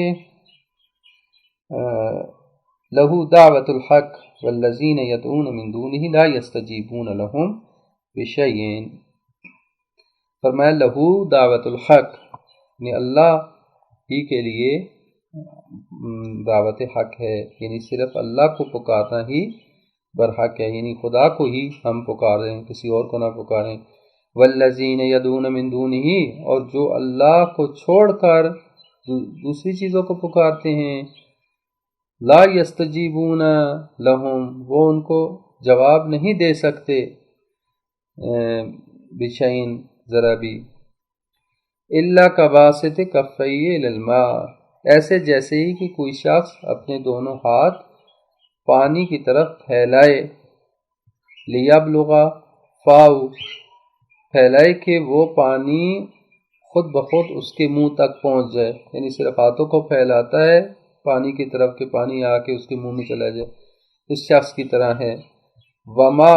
لہو دعوت الحق والذین یدعون من دونہ لا یستجیبون لہم بشیء، فرمایا لہو دعوت الحق، یعنی اللہ ہی کے لیے دعوت حق ہے، یعنی صرف اللہ کو پکارنا ہی برحق ہے، یعنی خدا کو ہی ہم پکاریں، کسی اور کو نہ پکاریں۔ والذین یدعون من دونہ، اور جو اللہ کو چھوڑ کر دوسری چیزوں کو پکارتے ہیں، لا یستجیبون لہم، وہ ان کو جواب نہیں دے سکتے، بشیء ذرا بھی، الا کباسط کفیہ الی الماء، ایسے جیسے ہی کہ کوئی شخص اپنے دونوں ہاتھ پانی کی طرف پھیلائے، لیبلغ فاہ، پھیلائے کہ وہ پانی خود بخود اس کے منہ تک پہنچ جائے، یعنی صرف ہاتھوں کو پھیلاتا ہے پانی کی طرف کہ پانی آ کے اس کے منہ میں چلا جائے، اس شخص کی طرح ہے۔ وما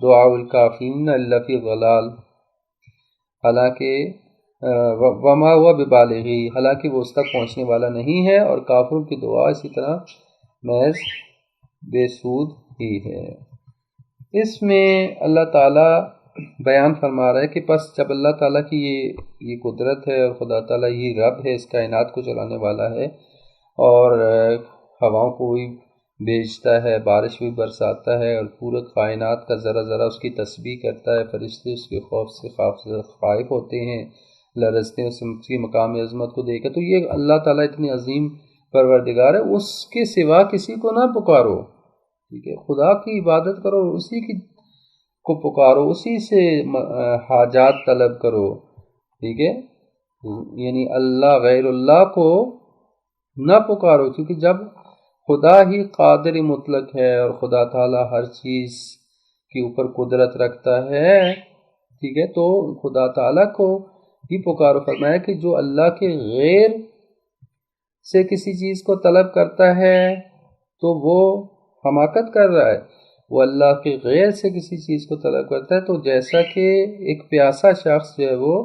دعاء الکافرین الا فی ضلال، حالانکہ وما ہوا ببالغی، حالانکہ وہ اس تک پہنچنے والا نہیں ہے، اور کافروں کی دعا اسی طرح محض بے سود ہی ہے۔ اس میں اللہ تعالیٰ بیان فرما رہا ہے کہ پس جب اللہ تعالیٰ کی یہ قدرت ہے اور خدا تعالیٰ یہ رب ہے، اس کائنات کو چلانے والا ہے، اور ہواؤں کو بھی بھیجتا ہے، بارش بھی برساتا ہے، اور پورے کائنات کا ذرا ذرا اس کی تسبیح کرتا ہے، فرشتے اس کے خوف سے خائف ہوتے ہیں، لرزتے ہیں اس کی مقام عظمت کو دیکھ کر۔ تو یہ اللہ تعالیٰ اتنی عظیم پروردگار ہے، اس کے سوا کسی کو نہ پکارو، ٹھیک ہے، خدا کی عبادت کرو، اسی کی کو پکارو، اسی سے حاجات طلب کرو، ٹھیک ہے، یعنی اللہ غیر اللہ کو نہ پکارو، کیونکہ جب خدا ہی قادر مطلق ہے اور خدا تعالیٰ ہر چیز کے اوپر قدرت رکھتا ہے، ٹھیک ہے، تو خدا تعالیٰ کو ہی پکارو۔ فرمایا کہ جو اللہ کے غیر سے کسی چیز کو طلب کرتا ہے تو وہ حماقت کر رہا ہے، وہ اللہ کے غیر سے کسی چیز کو طلب کرتا ہے تو جیسا کہ ایک پیاسا شخص جو ہے وہ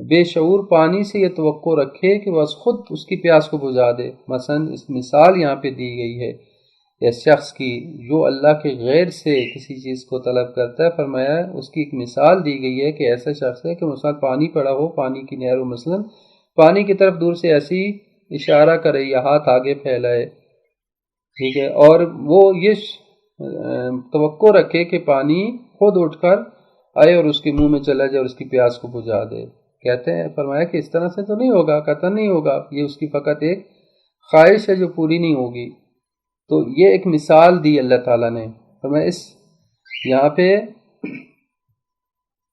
بے شعور پانی سے یہ توقع رکھے کہ بس خود اس کی پیاس کو بجھا دے۔ مثلا اس مثال یہاں پہ دی گئی ہے اس شخص کی جو اللہ کے غیر سے کسی چیز کو طلب کرتا ہے، فرمایا اس کی ایک مثال دی گئی ہے کہ ایسا شخص ہے کہ مثلا پانی پڑا ہو، پانی کی نہر ہو، مثلا پانی کی طرف دور سے ایسی اشارہ کرے یا ہاتھ آگے پھیلائے، ٹھیک ہے، اور وہ یہ توقع رکھے کہ پانی خود اٹھ کر آئے اور اس کے منہ میں چلا جائے اور اس کی پیاس کو بجھا دے۔ کہتے ہیں فرمایا کہ اس طرح سے تو نہیں ہوگا، قطعاً نہیں ہوگا، یہ اس کی فقط ایک خواہش ہے جو پوری نہیں ہوگی۔ تو یہ ایک مثال دی اللہ تعالیٰ نے۔ فرمایا اس یہاں پہ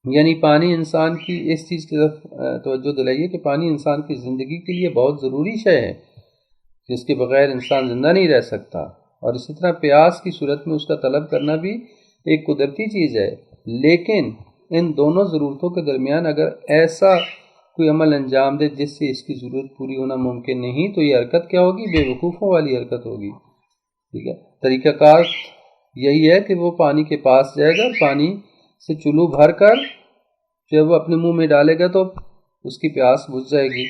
یعنی پانی انسان کی اس چیز کی طرف توجہ دلائیے کہ پانی انسان کی زندگی کے لیے بہت ضروری شے ہے، جس کے بغیر انسان زندہ نہیں رہ سکتا، اور اسی طرح پیاس کی صورت میں اس کا طلب کرنا بھی ایک قدرتی چیز ہے۔ لیکن ان دونوں ضرورتوں کے درمیان اگر ایسا کوئی عمل انجام دے جس سے اس کی ضرورت پوری ہونا ممکن نہیں، تو یہ حرکت کیا ہوگی؟ بے وقوفوں والی حرکت ہوگی، ٹھیک ہے۔ طریقہ کار یہی ہے کہ وہ پانی کے پاس جائے گا، پانی سے چلو بھر کر جب وہ اپنے منہ میں ڈالے گا تو اس کی پیاس بجھ جائے گی،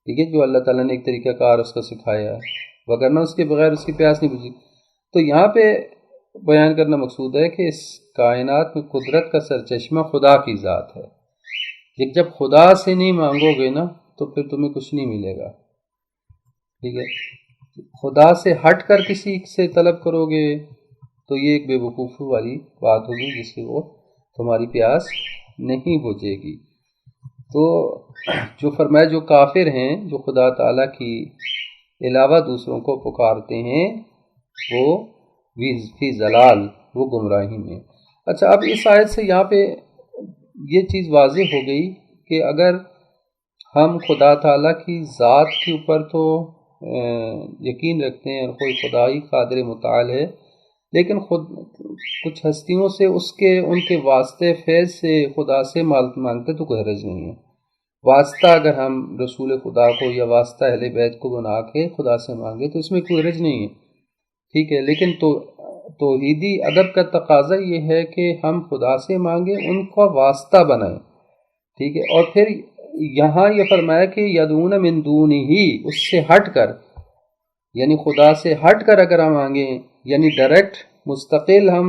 ٹھیک ہے، جو اللہ تعالیٰ نے ایک طریقہ کار اس کو سکھایا ہے، وگرنہ اس کے بغیر اس کی پیاس نہیں بجھی۔ تو یہاں پہ بیان کرنا مقصود ہے کہ اس کائنات میں قدرت کا سرچشمہ خدا کی ذات ہے، کہ جب خدا سے نہیں مانگو گے نا تو پھر تمہیں کچھ نہیں ملے گا، ٹھیک ہے۔ خدا سے ہٹ کر کسی سے طلب کرو گے تو یہ ایک بے وقوفی والی بات ہوگی جس سے وہ تمہاری پیاس نہیں بجھے گی۔ تو جو فرمایا جو کافر ہیں جو خدا تعالیٰ کی علاوہ دوسروں کو پکارتے ہیں وہ فی ضلال، وہ گمراہی میں۔ اچھا، اب اس آیت سے یہاں پہ یہ چیز واضح ہو گئی کہ اگر ہم خدا تعالیٰ کی ذات کے اوپر تو یقین رکھتے ہیں اور کوئی خدا ہی قادر متعال ہے، لیکن خود کچھ ہستیوں سے ان کے واسطے فیض سے خدا سے مانگتے تو کوئی حرج نہیں ہے۔ واسطہ اگر ہم رسول خدا کو یا واسطہ اہل بیت کو بنا کے خدا سے مانگے تو اس میں کوئی حرج نہیں ہے، ٹھیک ہے، لیکن توحیدی ادب کا تقاضا یہ ہے کہ ہم خدا سے مانگیں، ان کا واسطہ بنائیں، ٹھیک ہے۔ اور پھر یہاں یہ فرمایا کہ یدعون من دونہ، اس سے ہٹ کر، یعنی خدا سے ہٹ کر اگر ہم مانگیں، یعنی ڈائریکٹ مستقل ہم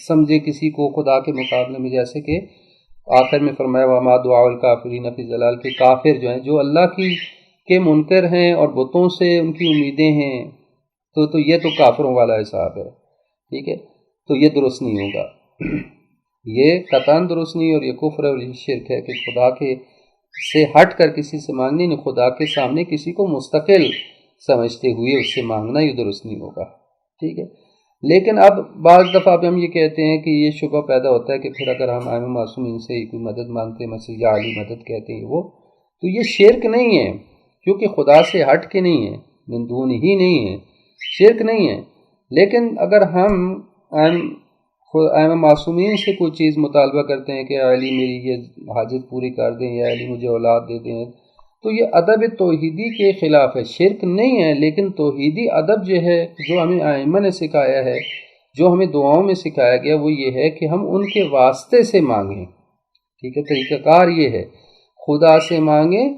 سمجھے کسی کو خدا کے مقابلے میں، جیسے کہ آخر میں فرمایا وما دعاء الکافرین فی ضلال، کے کافر جو ہیں جو اللہ کے منکر ہیں اور بتوں سے ان کی امیدیں ہیں، تو یہ تو کافروں والا حساب ہے، ٹھیک ہے، تو یہ درست نہیں ہوگا، یہ قطعاً درست نہیں، اور یہ کفر اور یہ شرک ہے کہ خدا کے سے ہٹ کر کسی سے مانگنے، نہیں خدا کے سامنے کسی کو مستقل سمجھتے ہوئے اس سے مانگنا، یہ درست نہیں ہوگا، ٹھیک ہے۔ لیکن اب بعض دفعہ اب ہم یہ کہتے ہیں کہ یہ شبہ پیدا ہوتا ہے کہ پھر اگر ہم ائمہ معصومین سے کوئی مدد مانگتے ہیں، مثلا یا علی مدد کہتے ہیں وہ، تو یہ شرک نہیں ہے، کیونکہ خدا سے ہٹ کے نہیں ہے، من دون ہی نہیں ہے، شرک نہیں ہے۔ لیکن اگر ہم ائمہ معصومین سے کوئی چیز مطالبہ کرتے ہیں کہ علی میری یہ حاجت پوری کر دیں یا علی مجھے اولاد دے دیں، تو یہ ادب توحیدی کے خلاف ہے، شرک نہیں ہے، لیکن توحیدی ادب جو ہے جو ہمیں ائمہ نے سکھایا ہے، جو ہمیں دعاؤں میں سکھایا گیا، وہ یہ ہے کہ ہم ان کے واسطے سے مانگیں، ٹھیک ہے، طریقہ کار یہ ہے خدا سے مانگیں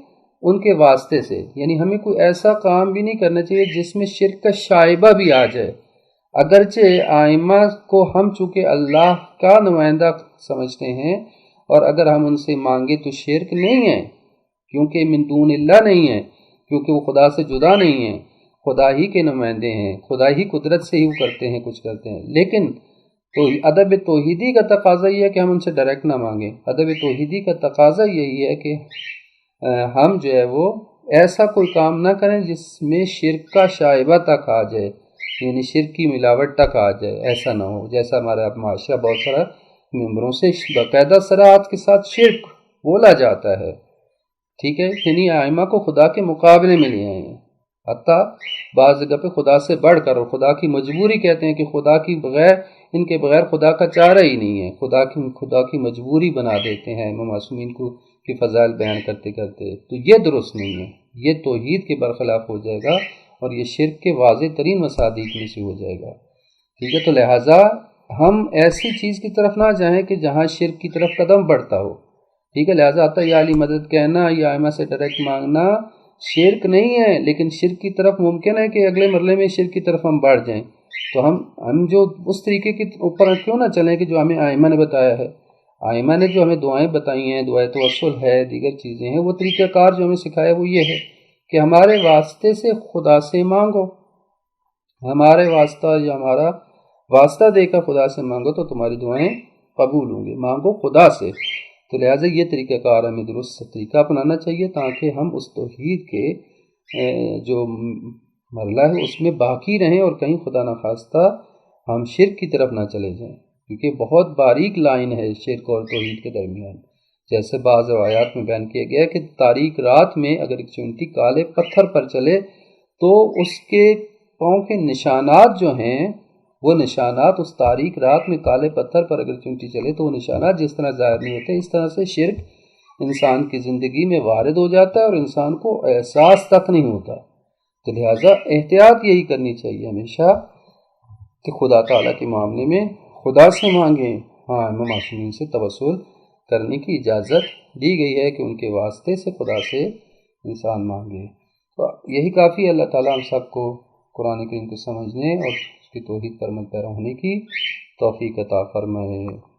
ان کے واسطے سے، یعنی ہمیں کوئی ایسا کام بھی نہیں کرنا چاہیے جس میں شرک کا شائبہ بھی آ جائے۔ اگرچہ آئمہ کو ہم چونکہ اللہ کا نمائندہ سمجھتے ہیں، اور اگر ہم ان سے مانگے تو شرک نہیں ہے، کیونکہ من دون اللہ نہیں ہے، کیونکہ وہ خدا سے جدا نہیں ہیں، خدا ہی کے نمائندے ہیں، خدا ہی قدرت سے ہی وہ کرتے ہیں، کچھ کرتے ہیں۔ لیکن تو ادب توحیدی کا تقاضا یہ ہے کہ ہم ان سے ڈائریکٹ نہ مانگیں۔ ادب توحیدی کا تقاضا یہی ہے کہ ہم جو ہے وہ ایسا کوئی کام نہ کریں جس میں شرک کا شائبہ تک آ جائے، یعنی شرک کی ملاوٹ تک آ جائے، ایسا نہ ہو۔ جیسا ہمارا معاشرہ بہت سارا ممبروں سے باقاعدہ صراحت کے ساتھ شرک بولا جاتا ہے، ٹھیک ہے، یعنی ائمہ کو خدا کے مقابلے میں لے آئے ہیں، حتیٰ بعض جگہ پہ خدا سے بڑھ کر، اور خدا کی مجبوری کہتے ہیں کہ خدا کی بغیر، ان کے بغیر خدا کا چارہ ہی نہیں ہے، خدا کی مجبوری بنا دیتے ہیں معصومین کو کی فضائل بیان کرتے کرتے۔ تو یہ درست نہیں ہے، یہ توحید کے برخلاف ہو جائے گا، اور یہ شرک کے واضح ترین مصادیق میں سے ہو جائے گا، ٹھیک ہے۔ تو لہٰذا ہم ایسی چیز کی طرف نہ جائیں کہ جہاں شرک کی طرف قدم بڑھتا ہو، ٹھیک ہے۔ لہٰذا آتا یا علی مدد کہنا یا ائمہ سے ڈائریکٹ مانگنا شرک نہیں ہے، لیکن شرک کی طرف ممکن ہے کہ اگلے مرحلے میں شرک کی طرف ہم بڑھ جائیں، تو ہم جو اس طریقے کے اوپر کیوں نہ چلیں کہ جو ہمیں ائمہ نے بتایا ہے۔ ائمہ نے جو ہمیں دعائیں بتائی ہیں، دعائے توسل ہے، دیگر چیزیں ہیں، وہ طریقہ کار جو ہمیں سکھایا وہ یہ ہے کہ ہمارے واسطے سے خدا سے مانگو، ہمارے واسطہ یا ہمارا واسطہ دے کر خدا سے مانگو تو تمہاری دعائیں قبول ہوں گی، مانگو خدا سے۔ تو لہٰذا یہ طریقہ کار ہمیں درست طریقہ اپنانا چاہیے تاکہ ہم اس توحید کے جو مرحلہ ہے اس میں باقی رہیں، اور کہیں خدا نخواستہ ہم شرک کی طرف نہ چلے جائیں، کیونکہ بہت باریک لائن ہے شرک اور توحید کے درمیان۔ جیسے بعض روایات میں بیان کیا گیا ہے کہ تاریک رات میں اگر ایک چونٹی کالے پتھر پر چلے تو اس کے پاؤں کے نشانات جو ہیں، وہ نشانات اس تاریک رات میں کالے پتھر پر اگر چونٹی چلے تو وہ نشانات جس طرح ظاہر نہیں ہوتے، اس طرح سے شرک انسان کی زندگی میں وارد ہو جاتا ہے اور انسان کو احساس تک نہیں ہوتا۔ تو لہٰذا احتیاط یہی کرنی چاہیے ہمیشہ کہ خدا تعالیٰ کے معاملے میں خدا سے مانگیں۔ ہاں، معصومین سے توسل کرنے کی اجازت دی گئی ہے کہ ان کے واسطے سے خدا سے انسان مانگے۔ تو یہی کافی ہے۔ اللہ تعالیٰ ہم سب کو قرآن کریم کو سمجھنے اور اس کی توحید پر عمل پیرا ہونے کی توفیق عطا فرمائے۔